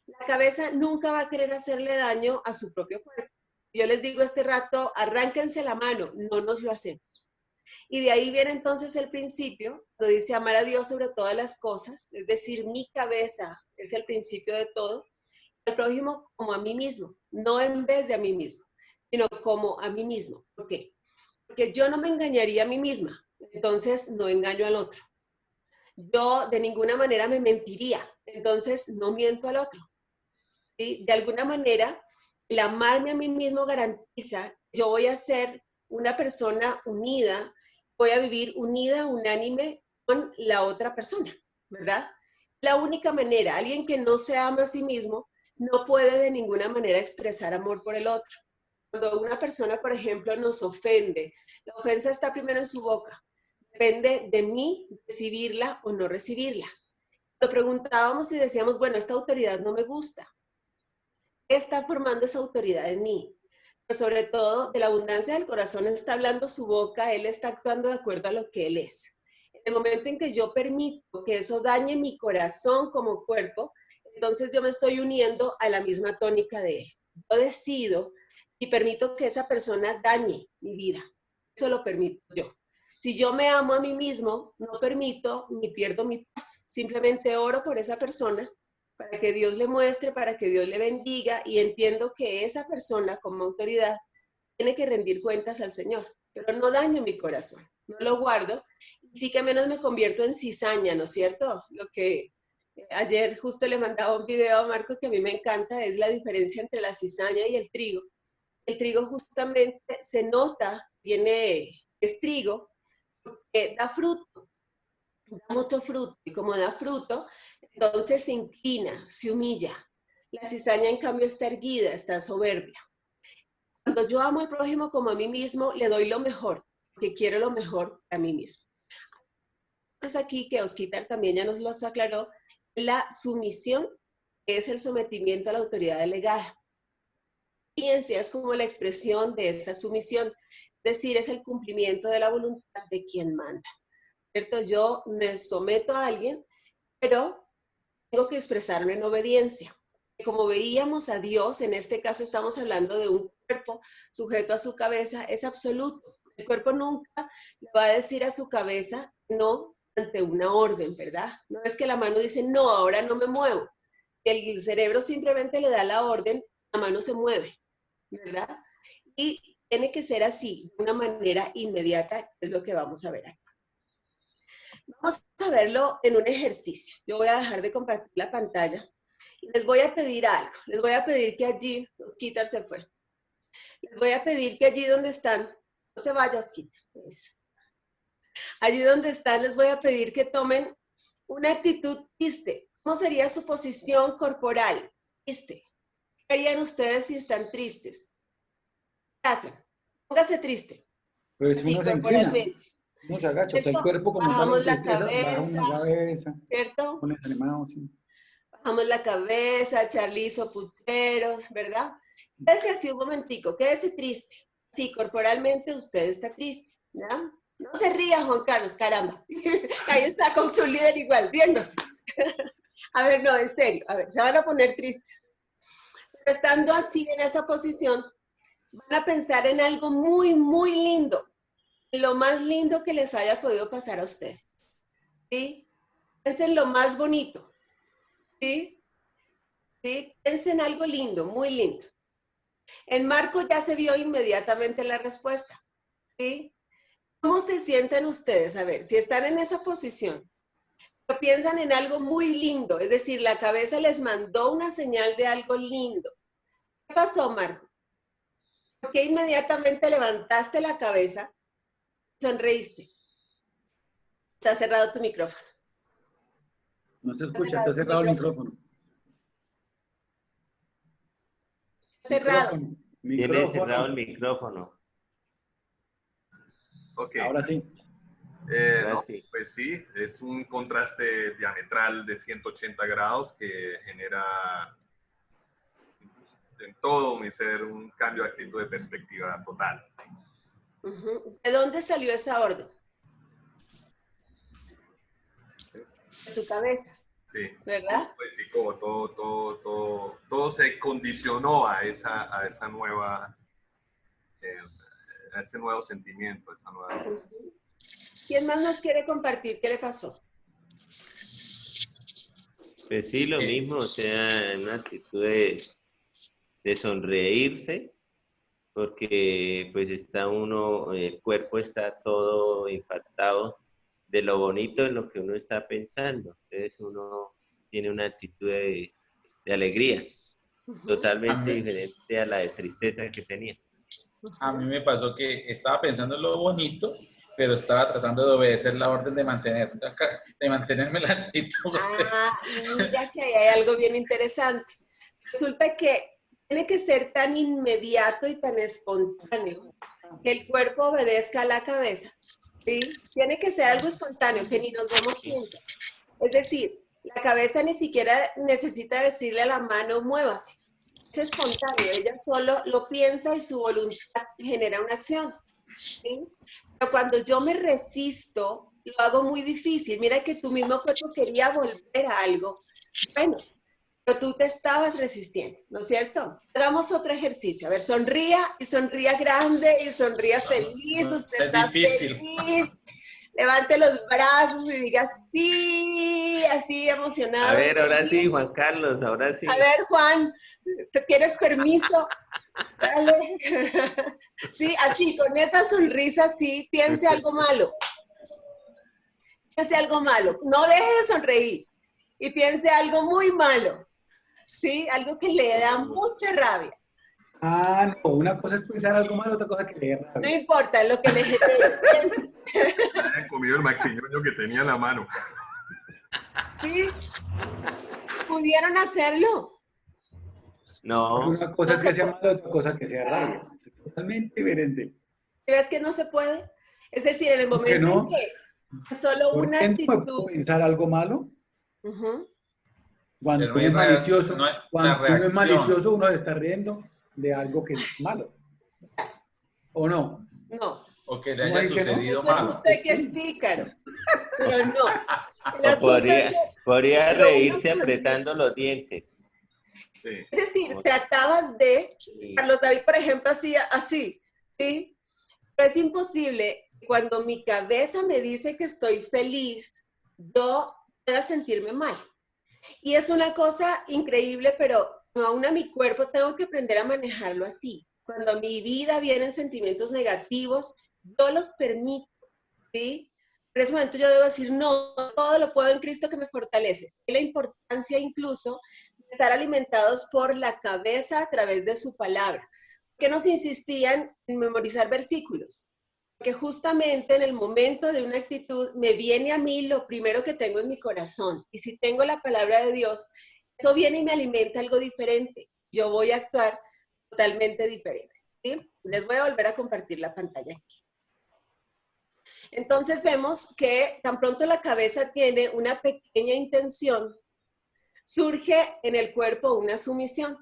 Speaker 4: La cabeza nunca va a querer hacerle daño a su propio cuerpo. Yo les digo este rato, arránquense la mano, no nos lo hacemos. ¿Por qué? Porque Y de ahí viene entonces el principio, donde dice amar a Dios sobre todas las cosas, es decir, mi cabeza es el principio de todo, al prójimo como a mí mismo, no en vez de a mí mismo, sino como a mí mismo. ¿Por qué? Porque yo no me engañaría a mí misma, entonces no engaño al otro. Yo de ninguna manera me mentiría, entonces no miento al otro. ¿Sí? De alguna manera, el amarme a mí mismo garantiza que yo voy a ser una persona unida, voy a vivir unida, unánime con la otra persona, ¿verdad? La única manera, alguien que no se ama a sí mismo, no puede de ninguna manera expresar amor por el otro. Cuando una persona, por ejemplo, nos ofende, la ofensa está primero en su boca. Depende de mí recibirla o no recibirla. Lo preguntábamos y decíamos, bueno, esta autoridad no me gusta. ¿Qué está formando esa autoridad en mí? Pero sobre todo, de la abundancia del corazón está hablando su boca, él está actuando de acuerdo a lo que él es. En el momento en que yo permito que eso dañe mi corazón como cuerpo, entonces yo me estoy uniendo a la misma tónica de él. Yo decido y permito que esa persona dañe mi vida. Eso lo permito yo. Si yo me amo a mí mismo, no permito ni pierdo mi paz. Simplemente oro por esa persona para que Dios le muestre, para que Dios le bendiga y entiendo que esa persona como autoridad tiene que rendir cuentas al Señor. Pero no daño mi corazón, no lo guardo. Y sí que menos me convierto en cizaña, ¿no es cierto? Lo que ayer justo le mandaba un video a Marco que a mí me encanta, es la diferencia entre la cizaña y el trigo. El trigo justamente se nota, es trigo, porque da fruto, da mucho fruto, y como da fruto, entonces se inclina, se humilla. La cizaña, en cambio, está erguida, está soberbia. Cuando yo amo al prójimo como a mí mismo, le doy lo mejor, porque quiero lo mejor a mí mismo. Entonces aquí, que Osquitar también ya nos lo aclaró, la sumisión es el sometimiento a la autoridad delegada. Ciencia es como la expresión de esa sumisión, es decir, es el cumplimiento de la voluntad de quien manda, ¿cierto? Yo me someto a alguien, pero tengo que expresarlo en obediencia. Como veíamos a Dios, en este caso estamos hablando de un cuerpo sujeto a su cabeza, es absoluto. El cuerpo nunca le va a decir a su cabeza no ante una orden, ¿verdad? No es que la mano dice, no, ahora no me muevo. El cerebro simplemente le da la orden, la mano se mueve, ¿verdad? Y tiene que ser así, de una manera inmediata, es lo que vamos a ver acá. Vamos a verlo en un ejercicio. Yo voy a dejar de compartir la pantalla y les voy a pedir algo. Les voy a pedir que allí, Osquitar se fue. Les voy a pedir que allí donde están, no se vaya Osquitar, eso. Allí donde están les voy a pedir que tomen una actitud triste. ¿Cómo sería su posición corporal? Triste. ¿Qué harían ustedes si están tristes? ¿Qué hacen? Póngase triste.
Speaker 5: Pues
Speaker 4: así,
Speaker 5: uno se inclina,
Speaker 4: corporalmente.
Speaker 5: uno se agacha, o sea, el
Speaker 4: ¿Cierto?
Speaker 5: cuerpo como
Speaker 4: Bajamos
Speaker 5: tal en
Speaker 4: la
Speaker 5: tristeza, bajamos la cabeza,
Speaker 4: ¿cierto?
Speaker 5: pone animado, sí.
Speaker 4: Bajamos la cabeza, charlizo, puteros, ¿verdad? Quédese así un momentico, quédese triste. Sí, corporalmente usted está triste, ¿ya? No se ría, Juan Carlos, caramba. Ahí está con su líder igual, riéndose. A ver, no, en serio, a ver, se van a poner tristes. Pero estando así en esa posición, van a pensar en algo muy, muy lindo. Lo más lindo que les haya podido pasar a ustedes. ¿Sí? Piensen lo más bonito. ¿Sí? ¿Sí? Piensen algo lindo, muy lindo. En Marco ya se vio inmediatamente la respuesta. ¿Sí? ¿Cómo se sienten ustedes? A ver, si están en esa posición, pero piensan en algo muy lindo, es decir, la cabeza les mandó una señal de algo lindo. ¿Qué pasó, Marco? ¿Por qué inmediatamente levantaste la cabeza y sonreíste? Está cerrado tu micrófono.
Speaker 5: No se escucha, está cerrado el micrófono.
Speaker 4: Cerrado.
Speaker 3: Tiene cerrado el micrófono.
Speaker 8: Ok.
Speaker 5: Ahora sí.
Speaker 8: No, pues sí, es un contraste diametral de 180 grados que genera en todo mi ser un cambio de actitud, de perspectiva total.
Speaker 4: ¿De dónde salió esa orden? De tu cabeza.
Speaker 8: Sí.
Speaker 4: ¿Verdad?
Speaker 8: Modificó, todo se condicionó a esa nueva, ese nuevo sentimiento, esa nueva...
Speaker 4: ¿Quién más nos quiere compartir qué le pasó?
Speaker 3: Pues sí, lo mismo, o sea, una actitud de sonreírse, porque pues está uno, el cuerpo está todo impactado de lo bonito de lo que uno está pensando. Entonces uno tiene una actitud de alegría, totalmente diferente a la de tristeza que tenía.
Speaker 2: A mí me pasó que estaba pensando en lo bonito, pero estaba tratando de obedecer la orden de mantenerme la actitud.
Speaker 4: Y mira que ahí hay algo bien interesante. Resulta que tiene que ser tan inmediato y tan espontáneo que el cuerpo obedezca a la cabeza, ¿sí? Tiene que ser algo espontáneo, que ni nos demos cuenta. Es decir, la cabeza ni siquiera necesita decirle a la mano, muévase. Es espontáneo, ella solo lo piensa y su voluntad genera una acción, ¿sí? Pero cuando yo me resisto, lo hago muy difícil. Mira que tu mismo cuerpo quería volver a algo. Bueno, pero tú te estabas resistiendo, ¿no es cierto? Hagamos otro ejercicio. A ver, sonría y sonría grande y sonría feliz. Usted está feliz. Levante los brazos y diga sí, así emocionado.
Speaker 3: A ver, ahora sí, Juan Carlos, ahora sí.
Speaker 4: A ver, Juan, ¿tienes permiso? Dale. Sí, así, con esa sonrisa, sí, piense algo malo. Piense algo malo. No deje de sonreír. Y piense algo muy malo. ¿Sí? Algo que le da mucha rabia.
Speaker 5: Ah, no, una cosa es pensar algo malo, otra cosa que le dé rabia.
Speaker 4: No importa, lo que le genere.
Speaker 8: Habían comido el maxiñoño que tenía en la mano.
Speaker 4: ¿Sí? ¿Pudieron hacerlo?
Speaker 5: No. Una cosa es que sea malo, otra cosa que sea rabia. Es totalmente diferente.
Speaker 4: ¿Ves que no se puede? Es decir, en el momento en que solo una actitud...
Speaker 5: ¿No puedo pensar algo malo? Cuando
Speaker 2: no
Speaker 5: uno es malicioso, cuando uno es
Speaker 2: malicioso,
Speaker 5: uno se está riendo de algo que es malo. ¿O no?
Speaker 4: No.
Speaker 2: O que le haya sucedido
Speaker 4: malo. Eso es usted que es pícaro. Pero no.
Speaker 3: Podría reírse apretando los dientes.
Speaker 4: Es decir, tratabas de... Carlos David, por ejemplo, hacía así. ¿Sí? Pero es imposible. Cuando mi cabeza me dice que estoy feliz, yo pueda sentirme mal. Y es una cosa increíble, pero aún a mi cuerpo tengo que aprender a manejarlo así. Cuando a mi vida vienen sentimientos negativos, yo los permito, ¿sí? En ese momento yo debo decir, no, todo lo puedo en Cristo que me fortalece. Y la importancia incluso de estar alimentados por la cabeza a través de su palabra. ¿Por qué nos insistían en memorizar versículos? Porque justamente en el momento de una actitud me viene a mí lo primero que tengo en mi corazón. Y si tengo la palabra de Dios, eso viene y me alimenta algo diferente. Yo voy a actuar totalmente diferente. ¿Sí? Les voy a volver a compartir la pantalla aquí. Entonces vemos que tan pronto la cabeza tiene una pequeña intención, surge en el cuerpo una sumisión.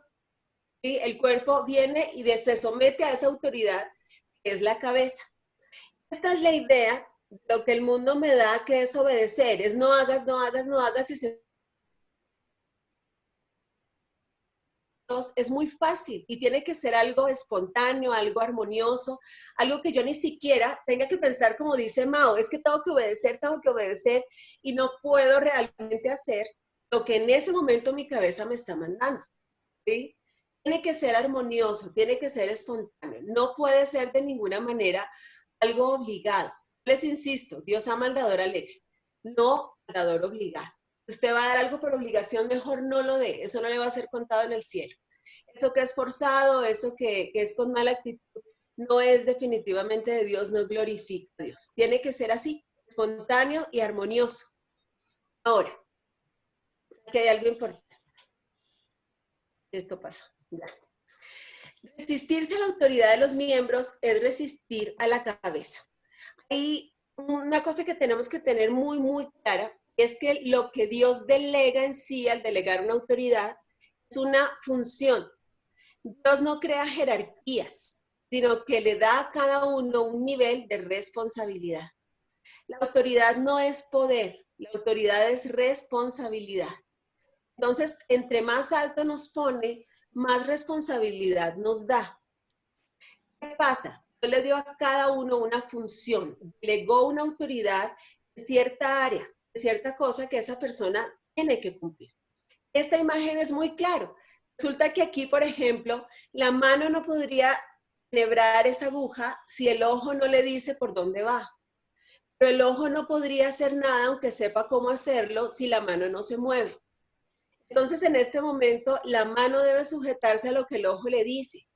Speaker 4: ¿Sí? El cuerpo viene y se somete a esa autoridad que es la cabeza. Esta es la idea, lo que el mundo me da que es obedecer, es no hagas, no hagas, no hagas, y es muy fácil y tiene que ser algo espontáneo, algo armonioso, algo que yo ni siquiera tenga que pensar como dice Mao, es que tengo que obedecer y no puedo realmente hacer lo que en ese momento mi cabeza me está mandando, ¿sí? Tiene que ser armonioso, tiene que ser espontáneo, no puede ser de ninguna manera algo obligado. Les insisto, Dios ama al dador alegre, no al dador obligado. Si usted va a dar algo por obligación, mejor no lo dé, eso no le va a ser contado en el cielo. Eso que es forzado, eso que es con mala actitud, no es definitivamente de Dios, no glorifica a Dios. Tiene que ser así, espontáneo y armonioso. Ahora, aquí hay algo importante. Esto pasa. Ya. Resistirse a la autoridad de los miembros es resistir a la cabeza. Hay una cosa que tenemos que tener muy, muy clara, es que lo que Dios delega en sí al delegar una autoridad es una función. Dios no crea jerarquías, sino que le da a cada uno un nivel de responsabilidad. La autoridad no es poder, la autoridad es responsabilidad. Entonces, entre más alto nos pone, más responsabilidad nos da. ¿Qué pasa? Dios le dio a cada uno una función, delegó una autoridad en cierta área, en cierta cosa que esa persona tiene que cumplir. Esta imagen es muy claro. Resulta que aquí, por ejemplo, la mano no podría enhebrar esa aguja si el ojo no le dice por dónde va. Pero el ojo no podría hacer nada aunque sepa cómo hacerlo si la mano no se mueve. Entonces, en este momento, la mano debe sujetarse a lo que el ojo le dice.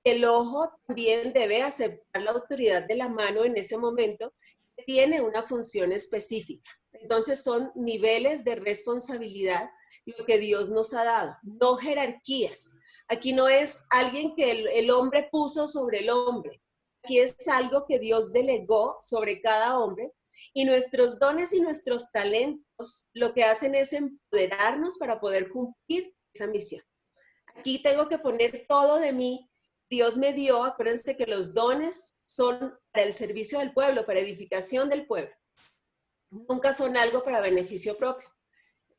Speaker 4: El ojo también debe aceptar la autoridad de la mano en ese momento, que tiene una función específica. Entonces, son niveles de responsabilidad lo que Dios nos ha dado, no jerarquías. Aquí no es alguien que el hombre puso sobre el hombre. Aquí es algo que Dios delegó sobre cada hombre. Y nuestros dones y nuestros talentos lo que hacen es empoderarnos para poder cumplir esa misión. Aquí tengo que poner todo de mí. Dios me dio, acuérdense que los dones son para el servicio del pueblo, para edificación del pueblo. Nunca son algo para beneficio propio.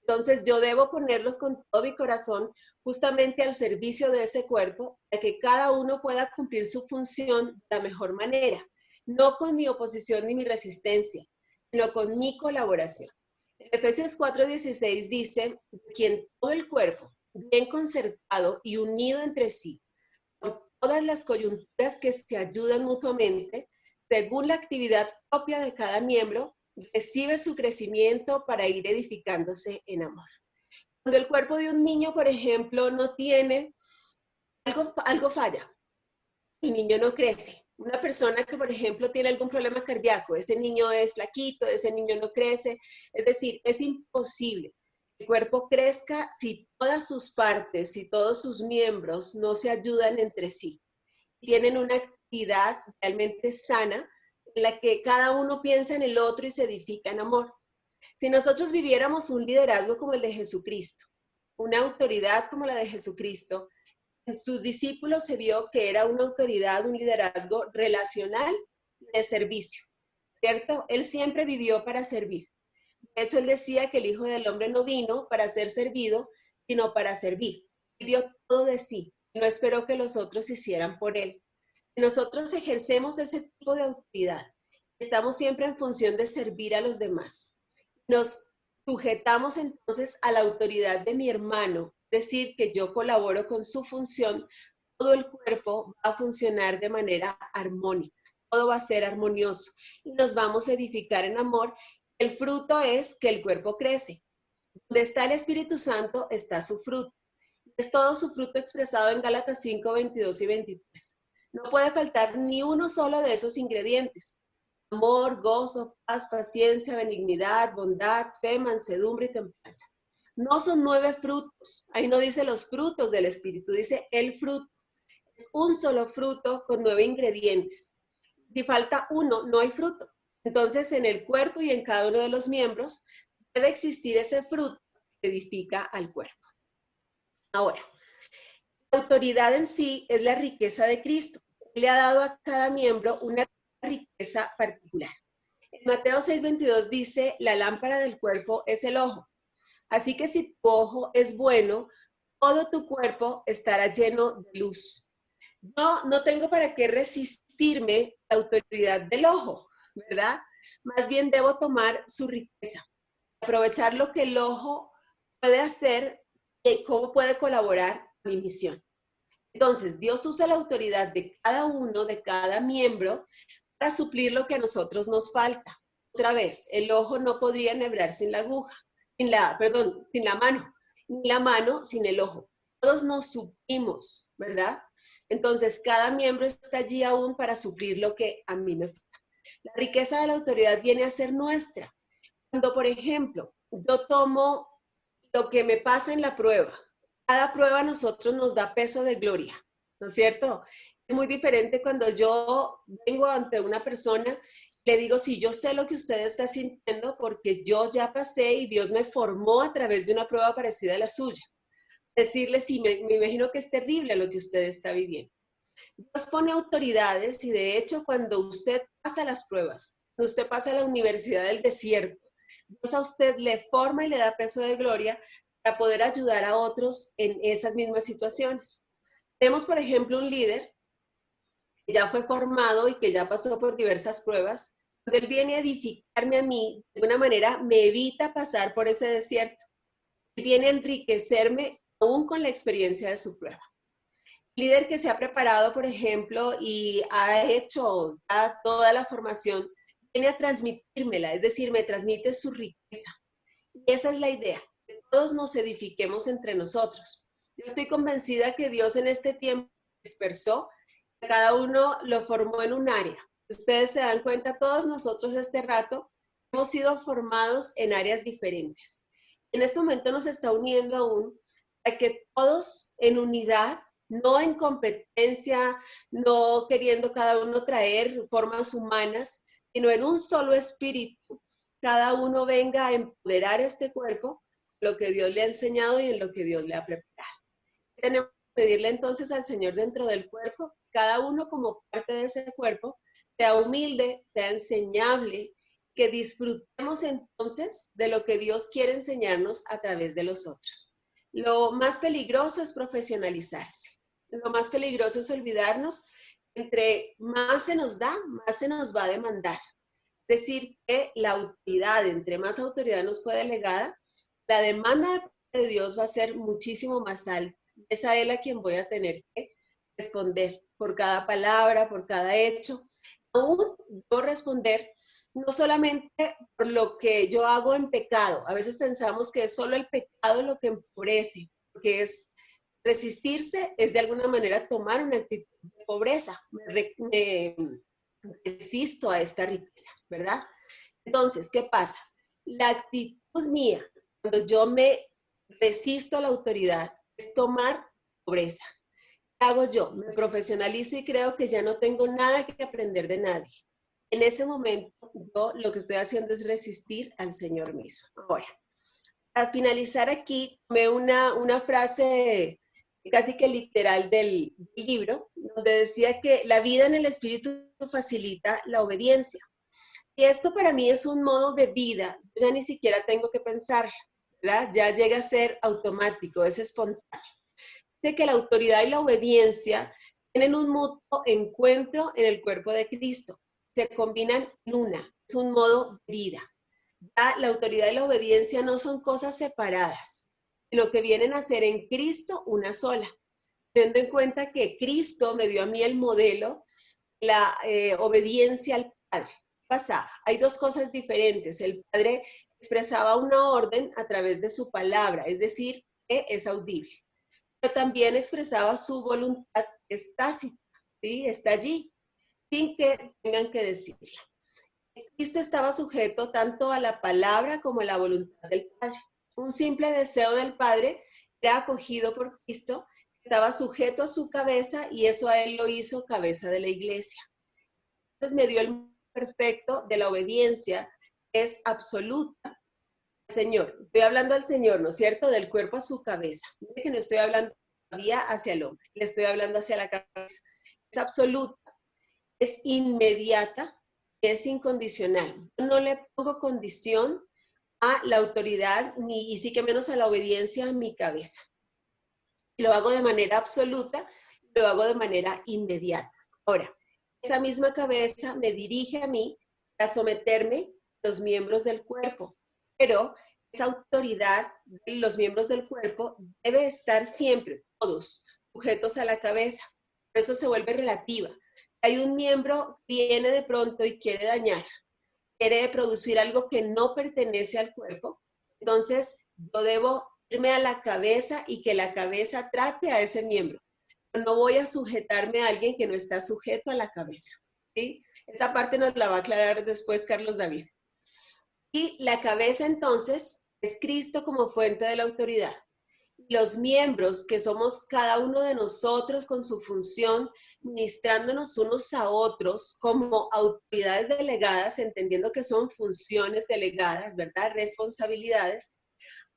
Speaker 4: Entonces yo debo ponerlos con todo mi corazón justamente al servicio de ese cuerpo, para que cada uno pueda cumplir su función de la mejor manera, no con mi oposición ni mi resistencia, sino con mi colaboración. En Efesios 4:16 dice, quien todo el cuerpo, bien concertado y unido entre sí, por todas las coyunturas que se ayudan mutuamente, según la actividad propia de cada miembro, recibe su crecimiento para ir edificándose en amor. Cuando el cuerpo de un niño, por ejemplo, no tiene, algo falla, el niño no crece. Una persona que, por ejemplo, tiene algún problema cardíaco, ese niño es flaquito, ese niño no crece, es decir, es imposible que el cuerpo crezca si todas sus partes, si todos sus miembros no se ayudan entre sí. Tienen una actividad realmente sana, en la que cada uno piensa en el otro y se edifica en amor. Si nosotros viviéramos un liderazgo como el de Jesucristo, una autoridad como la de Jesucristo, en sus discípulos se vio que era una autoridad, un liderazgo relacional de servicio, ¿cierto? Él siempre vivió para servir. De hecho, él decía que el Hijo del Hombre no vino para ser servido, sino para servir. Él dio todo de sí, no esperó que los otros hicieran por él. Nosotros ejercemos ese tipo de autoridad. Estamos siempre en función de servir a los demás. Nos sujetamos entonces a la autoridad de mi hermano, es decir, que yo colaboro con su función, todo el cuerpo va a funcionar de manera armónica, todo va a ser armonioso y nos vamos a edificar en amor. El fruto es que el cuerpo crece. Donde está el Espíritu Santo está su fruto. Es todo su fruto expresado en Gálatas 5, 22 y 23. No puede faltar ni uno solo de esos ingredientes. Amor, gozo, paz, paciencia, benignidad, bondad, fe, mansedumbre y templanza. No son 9 frutos. Ahí no dice los frutos del Espíritu, dice el fruto. Es un solo fruto con 9 ingredientes. Si falta uno, no hay fruto. Entonces, en el cuerpo y en cada uno de los miembros debe existir ese fruto que edifica al cuerpo. Ahora, la autoridad en sí es la riqueza de Cristo. Él le ha dado a cada miembro una riqueza particular. En Mateo 6:22 dice, la lámpara del cuerpo es el ojo. Así que si tu ojo es bueno, todo tu cuerpo estará lleno de luz. Yo no tengo para qué resistirme la autoridad del ojo, ¿verdad? Más bien debo tomar su riqueza, aprovechar lo que el ojo puede hacer y cómo puede colaborar a mi misión. Entonces, Dios usa la autoridad de cada uno, de cada miembro, para suplir lo que a nosotros nos falta. Otra vez, el ojo no podría enhebrar sin la aguja, sin la mano, ni la mano sin el ojo. Todos nos suplimos, ¿verdad? Entonces, cada miembro está allí aún para suplir lo que a mí me falta. La riqueza de la autoridad viene a ser nuestra. Cuando, por ejemplo, yo tomo lo que me pasa en la prueba, cada prueba a nosotros nos da peso de gloria, ¿no es cierto? Es muy diferente cuando yo vengo ante una persona y le digo, sí, yo sé lo que usted está sintiendo porque yo ya pasé y Dios me formó a través de una prueba parecida a la suya. Decirle, sí, me imagino que es terrible lo que usted está viviendo. Dios pone autoridades y de hecho cuando usted pasa las pruebas, cuando usted pasa la universidad del desierto, Dios a usted le forma y le da peso de gloria para poder ayudar a otros en esas mismas situaciones. Tenemos, por ejemplo, un líder ya fue formado y que ya pasó por diversas pruebas, cuando Él viene a edificarme a mí, de alguna manera me evita pasar por ese desierto. Él viene a enriquecerme aún con la experiencia de su prueba. El líder que se ha preparado, por ejemplo, y ha hecho toda la formación, viene a transmitírmela, es decir, me transmite su riqueza. Y esa es la idea, que todos nos edifiquemos entre nosotros. Yo estoy convencida que Dios en este tiempo dispersó, que cada uno lo formó en un área. Ustedes se dan cuenta, todos nosotros este rato hemos sido formados en áreas diferentes. En este momento nos está uniendo aún a que todos en unidad, no en competencia, no queriendo cada uno traer formas humanas, sino en un solo espíritu, cada uno venga a empoderar este cuerpo, lo que Dios le ha enseñado y en lo que Dios le ha preparado. Tenemos que pedirle entonces al Señor dentro del cuerpo, cada uno como parte de ese cuerpo, sea humilde, sea enseñable, que disfrutemos entonces de lo que Dios quiere enseñarnos a través de los otros. Lo más peligroso es profesionalizarse. Lo más peligroso es olvidarnos, entre más se nos da, más se nos va a demandar. Es decir, que la autoridad, entre más autoridad nos fue delegada, la demanda de Dios va a ser muchísimo más alta. Es a Él a quien voy a tener que responder por cada palabra, por cada hecho. Aún yo responder no solamente por lo que yo hago en pecado. A veces pensamos que es solo el pecado lo que empobrece, porque es resistirse, es de alguna manera tomar una actitud de pobreza. Me resisto a esta riqueza, ¿verdad? Entonces, ¿qué pasa? La actitud mía, cuando yo me resisto a la autoridad, es tomar pobreza. ¿Qué hago yo? Me profesionalizo y creo que ya no tengo nada que aprender de nadie. En ese momento, yo lo que estoy haciendo es resistir al Señor mismo. Ahora, al finalizar aquí, tomé una frase casi que literal del libro, donde decía que la vida en el Espíritu facilita la obediencia. Y esto para mí es un modo de vida, yo ya ni siquiera tengo que pensar, ¿verdad? Ya llega a ser automático, es espontáneo. Dice que la autoridad y la obediencia tienen un mutuo encuentro en el cuerpo de Cristo. Se combinan en una, es un modo de vida. Ya la autoridad y la obediencia no son cosas separadas, sino que vienen a ser en Cristo una sola. Teniendo en cuenta que Cristo me dio a mí el modelo, la obediencia al Padre. ¿Qué pasaba? Hay dos cosas diferentes. El Padre expresaba una orden a través de su palabra, es decir, que es audible. Pero también expresaba su voluntad, es tácita, ¿sí? Está allí, sin que tengan que decirla. Cristo estaba sujeto tanto a la palabra como a la voluntad del Padre. Un simple deseo del Padre era acogido por Cristo, estaba sujeto a su cabeza y eso a Él lo hizo cabeza de la iglesia. Entonces me dio el perfecto de la obediencia, que es absoluta al Señor. Estoy hablando al Señor, ¿no es cierto? Del cuerpo a su cabeza. Mire que no estoy hablando todavía hacia el hombre, le estoy hablando hacia la cabeza. Es absoluta, es inmediata, es incondicional. Yo no le pongo condición a la autoridad, ni y sí que menos a la obediencia en mi cabeza. Lo hago de manera absoluta, lo hago de manera inmediata. Ahora, esa misma cabeza me dirige a mí a someterme a los miembros del cuerpo, pero esa autoridad de los miembros del cuerpo debe estar siempre, todos, sujetos a la cabeza. Por eso se vuelve relativa. Hay un miembro que viene de pronto y quiere dañar, quiere producir algo que no pertenece al cuerpo, entonces yo debo irme a la cabeza y que la cabeza trate a ese miembro. No voy a sujetarme a alguien que no está sujeto a la cabeza, ¿sí? Esta parte nos la va a aclarar después Carlos David. Y la cabeza entonces es Cristo como fuente de la autoridad. Los miembros que somos cada uno de nosotros con su función, ministrándonos unos a otros como autoridades delegadas, entendiendo que son funciones delegadas, ¿verdad? Responsabilidades,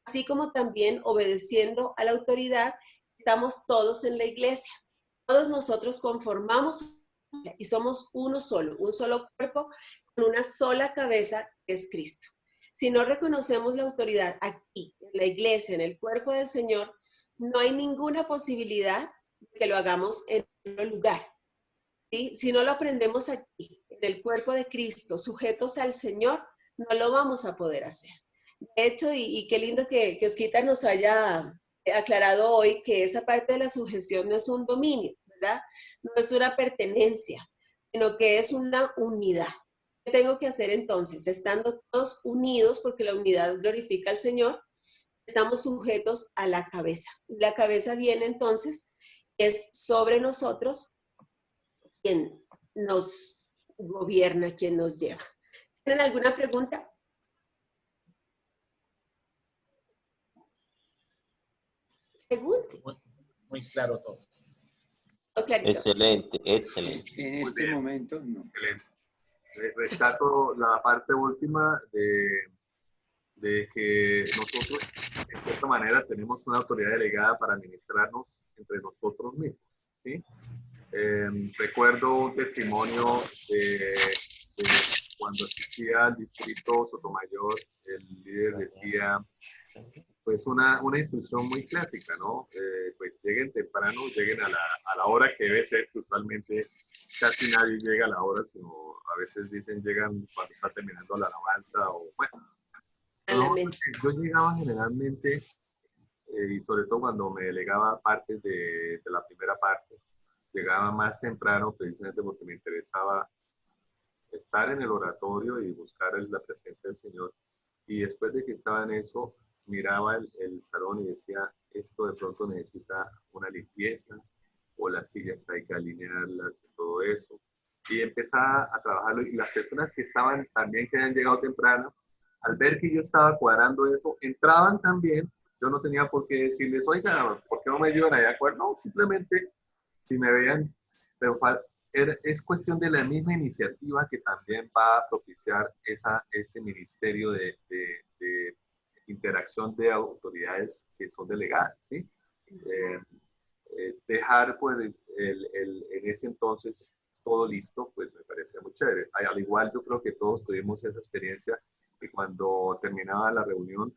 Speaker 4: así como también obedeciendo a la autoridad, estamos todos en la iglesia. Todos nosotros conformamos y somos uno solo, un solo cuerpo con una sola cabeza que es Cristo. Si no reconocemos la autoridad aquí, en la iglesia, en el cuerpo del Señor, no hay ninguna posibilidad de que lo hagamos en otro lugar. ¿sí? Si no lo aprendemos aquí, en el cuerpo de Cristo, sujetos al Señor, no lo vamos a poder hacer. De hecho, y qué lindo que Osquita nos haya aclarado hoy que esa parte de la sujeción no es un dominio, ¿verdad? No es una pertenencia, sino que es una unidad. ¿Qué tengo que hacer entonces? Estando todos unidos, porque la unidad glorifica al Señor, estamos sujetos a la cabeza. La cabeza viene entonces, es sobre nosotros quien nos gobierna, quien nos lleva. ¿Tienen alguna pregunta? Pregunte.
Speaker 2: Muy claro todo.
Speaker 3: Excelente, excelente.
Speaker 7: En este momento, no.
Speaker 8: Excelente. Rescato la parte última de que nosotros, en cierta manera, tenemos una autoridad delegada para administrarnos entre nosotros mismos, ¿sí? Recuerdo un testimonio de cuando asistía al distrito Sotomayor, el líder decía, pues una instrucción muy clásica, ¿no? Pues lleguen temprano, lleguen a la hora que debe ser, que usualmente casi nadie llega a la hora, sino a veces dicen llegan cuando está terminando la alabanza o bueno. Yo llegaba generalmente, y sobre todo cuando me delegaba partes de la primera parte, llegaba más temprano precisamente porque me interesaba estar en el oratorio y buscar la presencia del Señor. Y después de que estaba en eso, miraba el salón y decía, esto de pronto necesita una limpieza, o las sillas hay que alinearlas y todo eso. Y empezaba a trabajarlo. Y las personas que estaban también, que habían llegado temprano, al ver que yo estaba cuadrando eso, entraban también. Yo no tenía por qué decirles, oiga, ¿por qué no me ayudan allá? No, simplemente, si me veían, pero es cuestión de la misma iniciativa que también va a propiciar ese ministerio de interacción de autoridades que son delegadas, ¿sí? Dejar pues, en ese entonces todo listo, pues me parece muy chévere. Al igual yo creo que todos tuvimos esa experiencia y cuando terminaba la reunión,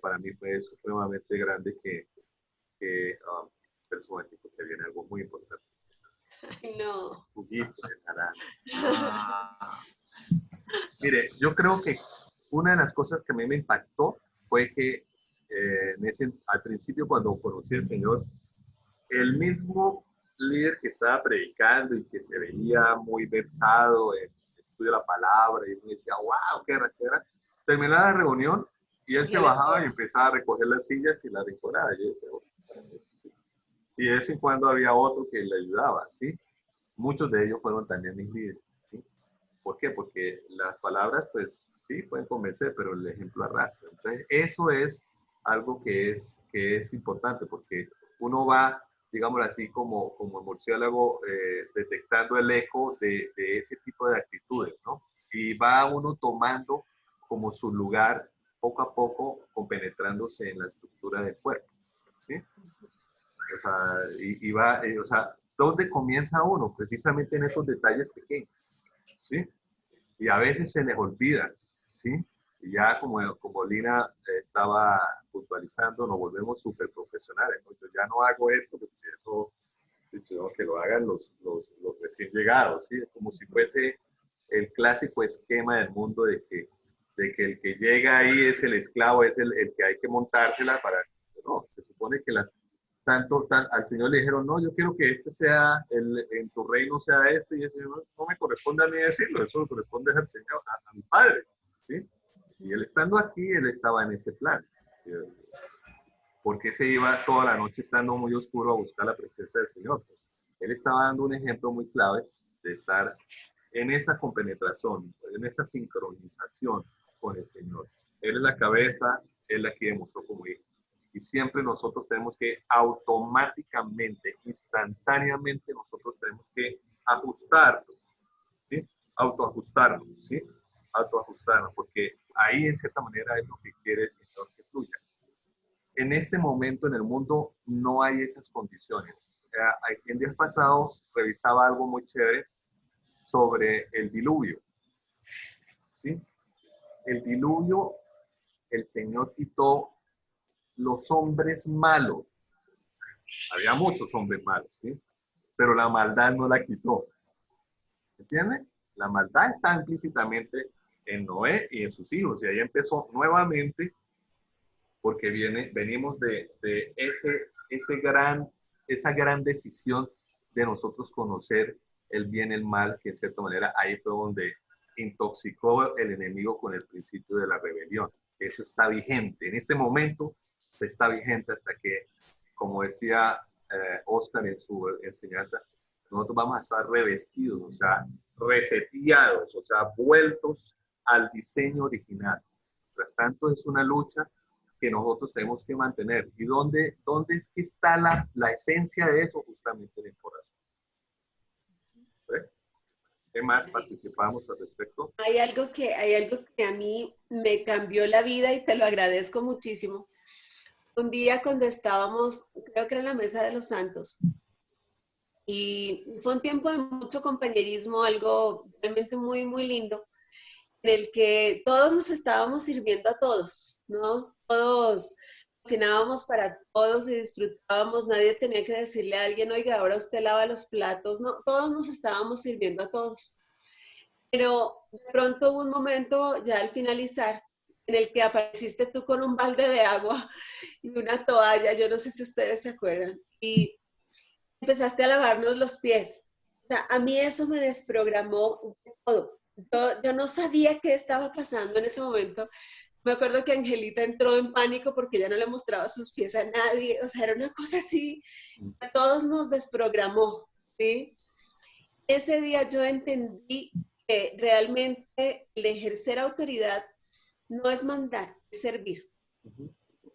Speaker 8: para mí fue supremamente grande que personalmente, porque viene algo muy importante.
Speaker 4: Ay, no.
Speaker 8: Juguito de naranja. Mire, yo creo que una de las cosas que a mí me impactó fue que al principio cuando conocí al Señor, el mismo líder que estaba predicando y que se veía muy versado en el estudio de la palabra y me decía, wow, qué era. Terminaba la reunión y él se bajaba y empezaba a recoger las sillas y las decoraba. Y de vez en cuando había otro que le ayudaba, ¿sí? Muchos de ellos fueron también mis líderes, ¿sí? ¿Por qué? Porque las palabras, pues, sí, pueden convencer, pero el ejemplo arrastra. Entonces, eso es algo que es importante, porque uno va, digámoslo así, como murciélago, detectando el eco de ese tipo de actitudes, ¿no? Y va uno tomando como su lugar, poco a poco, compenetrándose en la estructura del cuerpo, ¿sí? O sea, o sea, ¿dónde comienza uno? Precisamente en esos detalles pequeños, ¿sí? Y a veces se les olvida, ¿sí? Y ya como Lina estaba puntualizando, nos volvemos súper profesionales, ¿no? Yo ya no hago esto porque eso, sino que lo hagan los recién llegados, ¿sí? Como si fuese el clásico esquema del mundo de que el que llega ahí es el esclavo, es el que hay que montársela para... No, se supone que al Señor le dijeron, no, yo quiero que este sea, en tu reino sea este, y el Señor no me corresponde a mí decirlo, eso le corresponde al Señor, a mi Padre, ¿sí? Y él estando aquí, él estaba en ese plan, ¿sí? Porque se iba toda la noche estando muy oscuro a buscar la presencia del Señor. Pues, él estaba dando un ejemplo muy clave de estar en esa compenetración, en esa sincronización con el Señor. Él es la cabeza, él la que demostró como hijo. Y siempre nosotros tenemos que automáticamente, instantáneamente, nosotros tenemos que ajustarnos, ¿sí? Autoajustarnos, ¿sí? Autoajustarnos, porque ahí en cierta manera es lo que quiere el Señor que fluya. En este momento en el mundo no hay esas condiciones. En días pasados revisaba algo muy chévere sobre el diluvio, ¿sí? El diluvio, el Señor quitó los hombres malos. Había muchos hombres malos, ¿sí? Pero la maldad no la quitó, ¿Entienden? La maldad está implícitamente en Noé y en sus hijos. Y ahí empezó nuevamente, porque venimos de esa gran decisión de nosotros conocer el bien y el mal, que en cierta manera ahí fue donde intoxicó el enemigo con el principio de la rebelión. Eso está vigente. En este momento se está vigente hasta que, como decía Oscar en su enseñanza, nosotros vamos a estar revestidos, o sea, reseteados, o sea, vueltos al diseño original. Mientras tanto, es una lucha que nosotros tenemos que mantener. ¿Y dónde es que está la esencia de eso? Justamente en el corazón. ¿Ve? ¿Qué más participamos al respecto?
Speaker 4: Hay algo que a mí me cambió la vida y te lo agradezco muchísimo. Un día cuando estábamos, creo que era en la Mesa de los Santos, y fue un tiempo de mucho compañerismo, algo realmente muy, muy lindo, en el que todos nos estábamos sirviendo a todos, ¿no? Todos cocinábamos para todos y disfrutábamos, nadie tenía que decirle a alguien, oiga, ahora usted lava los platos, no, todos nos estábamos sirviendo a todos. Pero de pronto hubo un momento ya al finalizar en el que apareciste tú con un balde de agua y una toalla, yo no sé si ustedes se acuerdan, y empezaste a lavarnos los pies. O sea, a mí eso me desprogramó de todo. Yo no sabía qué estaba pasando en ese momento. Me acuerdo que Angelita entró en pánico porque ya no le mostraba sus pies a nadie. O sea, era una cosa así. A todos nos desprogramó, ¿sí? Ese día yo entendí que realmente el ejercer autoridad no es mandar, es servir.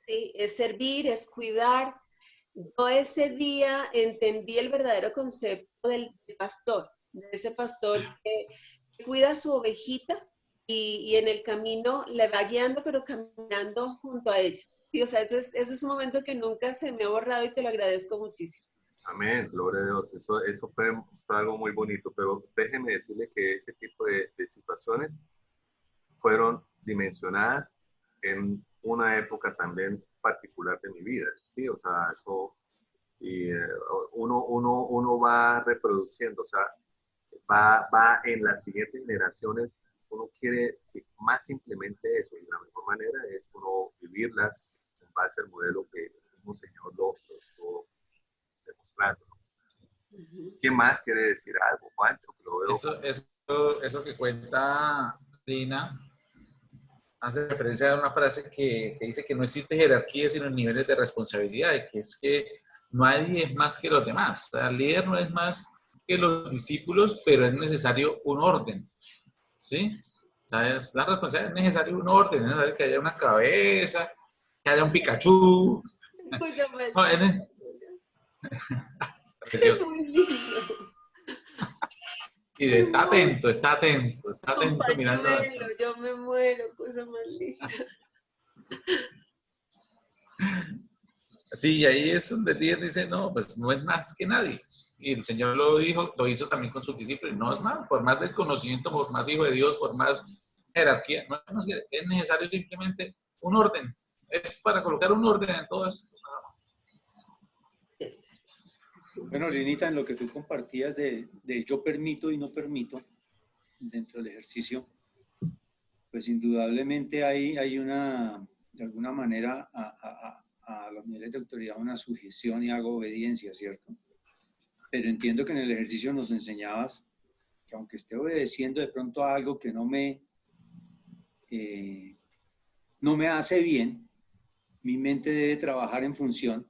Speaker 4: ¿Sí? Es servir, es cuidar. Yo ese día entendí el verdadero concepto del pastor, de ese pastor que cuida a su ovejita y en el camino le va guiando, pero caminando junto a ella. Y, o sea, ese es un momento que nunca se me ha borrado y te lo agradezco muchísimo.
Speaker 8: Amén, gloria a Dios. Eso fue algo muy bonito, pero déjeme decirle que ese tipo de situaciones fueron dimensionadas en una época también particular de mi vida, ¿sí? O sea, eso, y uno va reproduciendo, o sea, va en las siguientes generaciones, uno quiere que más implemente eso, y la mejor manera es uno vivirlas en base al modelo que el mismo Señor lo estuvo demostrando. ¿Quién más quiere decir algo, Juancho? Lo veo
Speaker 2: eso que cuenta Lina hace referencia a una frase que dice que no existe jerarquía sino niveles de responsabilidad, y que es que nadie es más que los demás. O sea, el líder no es más que los discípulos, pero es necesario un orden, ¿sí? O sea, es la responsabilidad, es necesario un orden, es necesario que haya una cabeza, que haya un Pikachu. No,
Speaker 4: es muy lindo.
Speaker 2: Y está atento mirando.
Speaker 4: Yo me muero, cosa más linda.
Speaker 2: Sí, y ahí es donde el líder dice, no, pues no es más que nadie. Y el Señor lo dijo, lo hizo también con sus discípulos. No es más, por más desconocimiento, por más hijo de Dios, por más jerarquía, no es más que es necesario simplemente un orden. Es para colocar un orden en todo esto.
Speaker 5: Bueno, Linita, en lo que tú compartías de yo permito y no permito dentro del ejercicio, pues indudablemente hay una, de alguna manera, a los niveles de autoridad una sujeción y hago obediencia, ¿cierto? Pero entiendo que en el ejercicio nos enseñabas que aunque esté obedeciendo de pronto a algo que no me hace bien, mi mente debe trabajar en función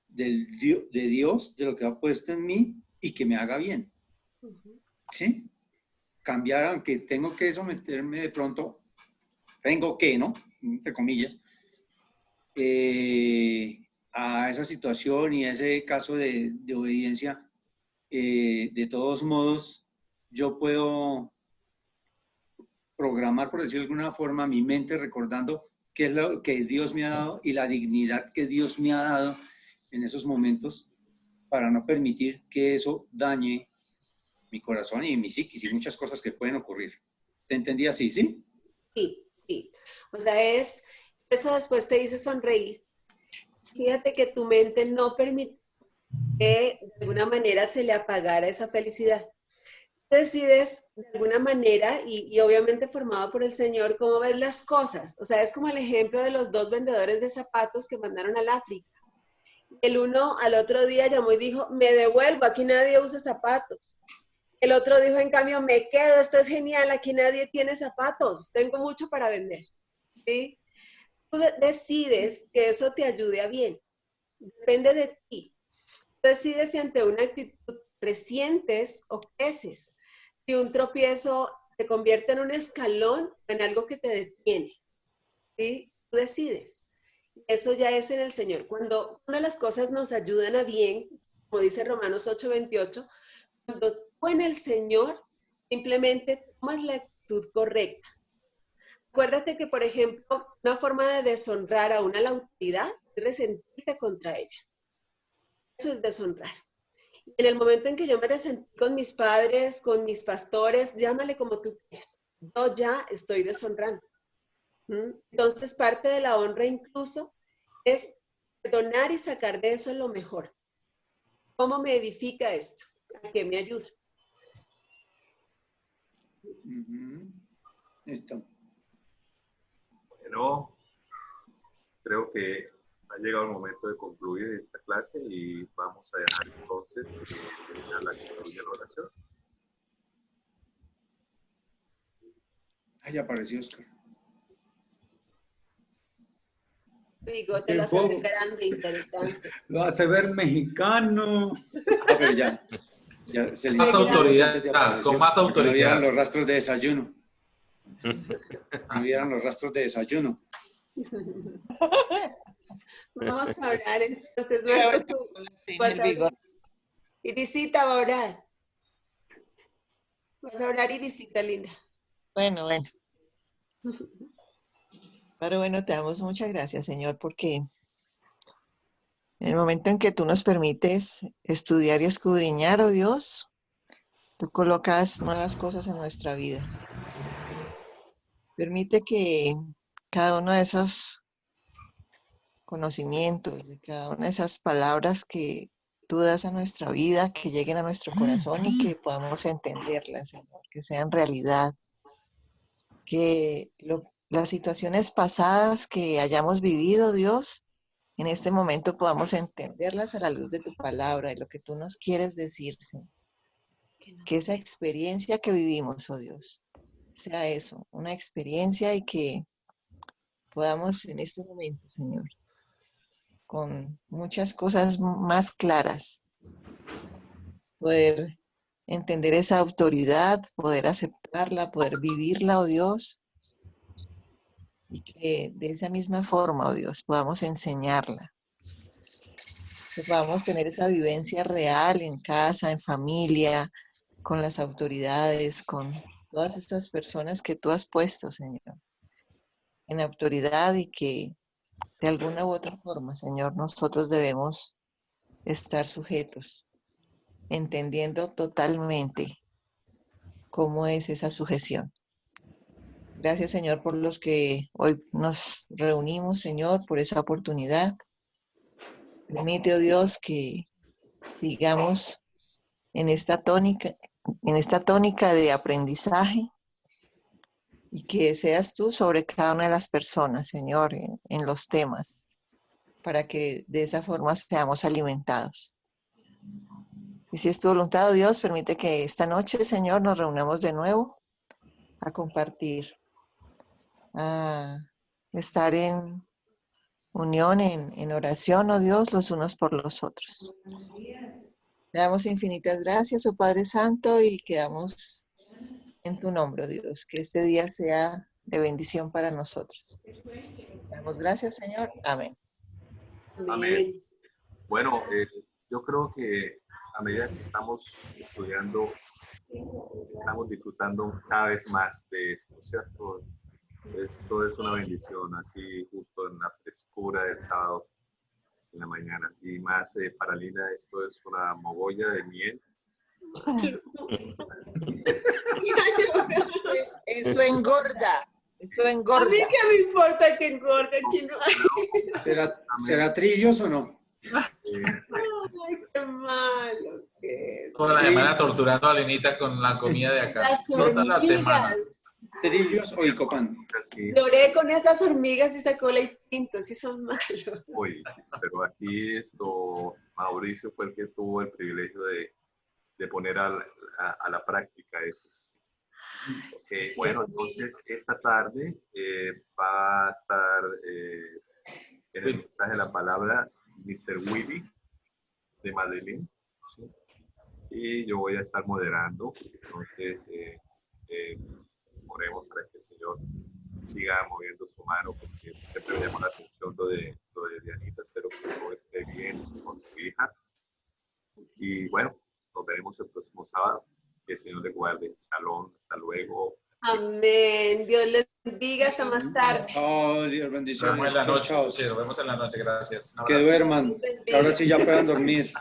Speaker 5: de Dios, de lo que ha puesto en mí y que me haga bien. ¿Sí? Cambiar, aunque tengo que someterme de pronto, ¿no? Entre comillas, a esa situación y a ese caso de obediencia, de todos modos, yo puedo programar, por decirlo de alguna forma, mi mente recordando qué es lo que Dios me ha dado y la dignidad que Dios me ha dado en esos momentos para no permitir que eso dañe mi corazón y mi psiquis y muchas cosas que pueden ocurrir. ¿Te entendí así, sí?
Speaker 4: Sí, sí. O sea, eso después te dice sonreír. Fíjate que tu mente no permite que de alguna manera se le apagara esa felicidad. decides de alguna manera y obviamente formado por el Señor, cómo ves las cosas. O sea, es como el ejemplo de los 2 vendedores de zapatos que mandaron al África. El uno al otro día llamó y dijo, me devuelvo, aquí nadie usa zapatos. El otro dijo, en cambio, me quedo, esto es genial, aquí nadie tiene zapatos, tengo mucho para vender. ¿Sí? Tú decides que eso te ayude a bien. Depende de ti. Tú decides si ante una actitud resientes o creces. Si un tropiezo te convierte en un escalón o en algo que te detiene. ¿Sí? Tú decides. Eso ya es en el Señor. Cuando las cosas nos ayudan a bien, como dice Romanos 8:28, cuando tú en el Señor simplemente tomas la actitud correcta. Acuérdate que, por ejemplo, una forma de deshonrar a la autoridad es resentirte contra ella. Eso es deshonrar. Y en el momento en que yo me resentí con mis padres, con mis pastores, llámale como tú quieras, yo ya estoy deshonrando. Entonces, parte de la honra incluso es perdonar y sacar de eso lo mejor. ¿Cómo me edifica esto? ¿A qué me ayuda?
Speaker 7: Listo.
Speaker 8: Bueno, creo que ha llegado el momento de concluir esta clase y vamos a dejar entonces terminar la oración.
Speaker 7: Ahí apareció Oscar.
Speaker 4: Bigote lo hace grande, interesante.
Speaker 5: Lo hace ver mexicano.
Speaker 7: Ah, pero ya se le
Speaker 2: Más autoridad, con más autoridad.
Speaker 7: No vieran los rastros de desayuno. No vieran los rastros de desayuno.
Speaker 4: Vamos a orar entonces. Irisita va a orar. Vas a orar, Irisita, linda.
Speaker 6: Bueno. Pero bueno, te damos muchas gracias, Señor, porque en el momento en que tú nos permites estudiar y escudriñar, oh Dios, tú colocas nuevas cosas en nuestra vida. Permite que cada uno de esos conocimientos, de cada una de esas palabras que tú das a nuestra vida, que lleguen a nuestro corazón y que podamos entenderlas, Señor, que sean realidad, que las situaciones pasadas que hayamos vivido, Dios, en este momento podamos entenderlas a la luz de tu palabra, de lo que tú nos quieres decir, Señor. Que esa experiencia que vivimos, oh Dios, sea eso, una experiencia y que podamos en este momento, Señor, con muchas cosas más claras, poder entender esa autoridad, poder aceptarla, poder vivirla, oh Dios, y que de esa misma forma, oh Dios, podamos enseñarla, que podamos tener esa vivencia real en casa, en familia, con las autoridades, con todas estas personas que tú has puesto, Señor, en autoridad y que de alguna u otra forma, Señor, nosotros debemos estar sujetos, entendiendo totalmente cómo es esa sujeción. Gracias, Señor, por los que hoy nos reunimos, Señor, por esa oportunidad. Permite, oh Dios, que sigamos en esta tónica de aprendizaje y que seas tú sobre cada una de las personas, Señor, en los temas, para que de esa forma seamos alimentados. Y si es tu voluntad, oh Dios, permite que esta noche, Señor, nos reunamos de nuevo a compartir, a estar en unión, en oración, oh Dios, los unos por los otros. Le damos infinitas gracias, oh Padre Santo, y quedamos en tu nombre, oh Dios, que este día sea de bendición para nosotros. Le damos gracias, Señor. Amén.
Speaker 8: Amén. Bueno, yo creo que a medida que estamos estudiando, estamos disfrutando cada vez más de esto, ¿cierto? Esto es una bendición, así justo en la frescura del sábado en la mañana. Y más para Lina, esto es una mogolla de miel.
Speaker 6: Eso engorda. Eso engorda.
Speaker 4: A mí qué me importa que engorde. Que no.
Speaker 7: ¿Será trillos o no?
Speaker 4: Ay, qué malo.
Speaker 2: Toda la semana torturando a Lenita con la comida de acá.
Speaker 4: Las
Speaker 2: Toda la semana.
Speaker 4: hormigas.
Speaker 7: Trillos o Icopan.
Speaker 8: Así.
Speaker 4: Lloré con esas hormigas y sacó la y pinto, sí son malos.
Speaker 8: Uy, sí, pero aquí Mauricio fue el que tuvo el privilegio de poner a la práctica eso. Okay, bueno, entonces esta tarde va a estar en el mensaje de la palabra Mr. Willy de Madeline, ¿sí? Y yo voy a estar moderando, entonces oremos para que el Señor siga moviendo su mano, porque siempre me llama la atención lo de Dianita. Espero que todo esté bien con su hija. Y bueno, nos veremos el próximo sábado. Que el Señor le guarde. Shalom, hasta luego.
Speaker 4: Amén. Dios les bendiga, hasta más tarde.
Speaker 7: Oh, Dios,
Speaker 2: Nos
Speaker 7: bendiciones.
Speaker 2: vemos en la noche.
Speaker 7: Chao,
Speaker 2: Sí, nos vemos en la noche. Gracias. Un
Speaker 7: que
Speaker 2: abrazo.
Speaker 7: duerman. Ahora sí ya puedan dormir.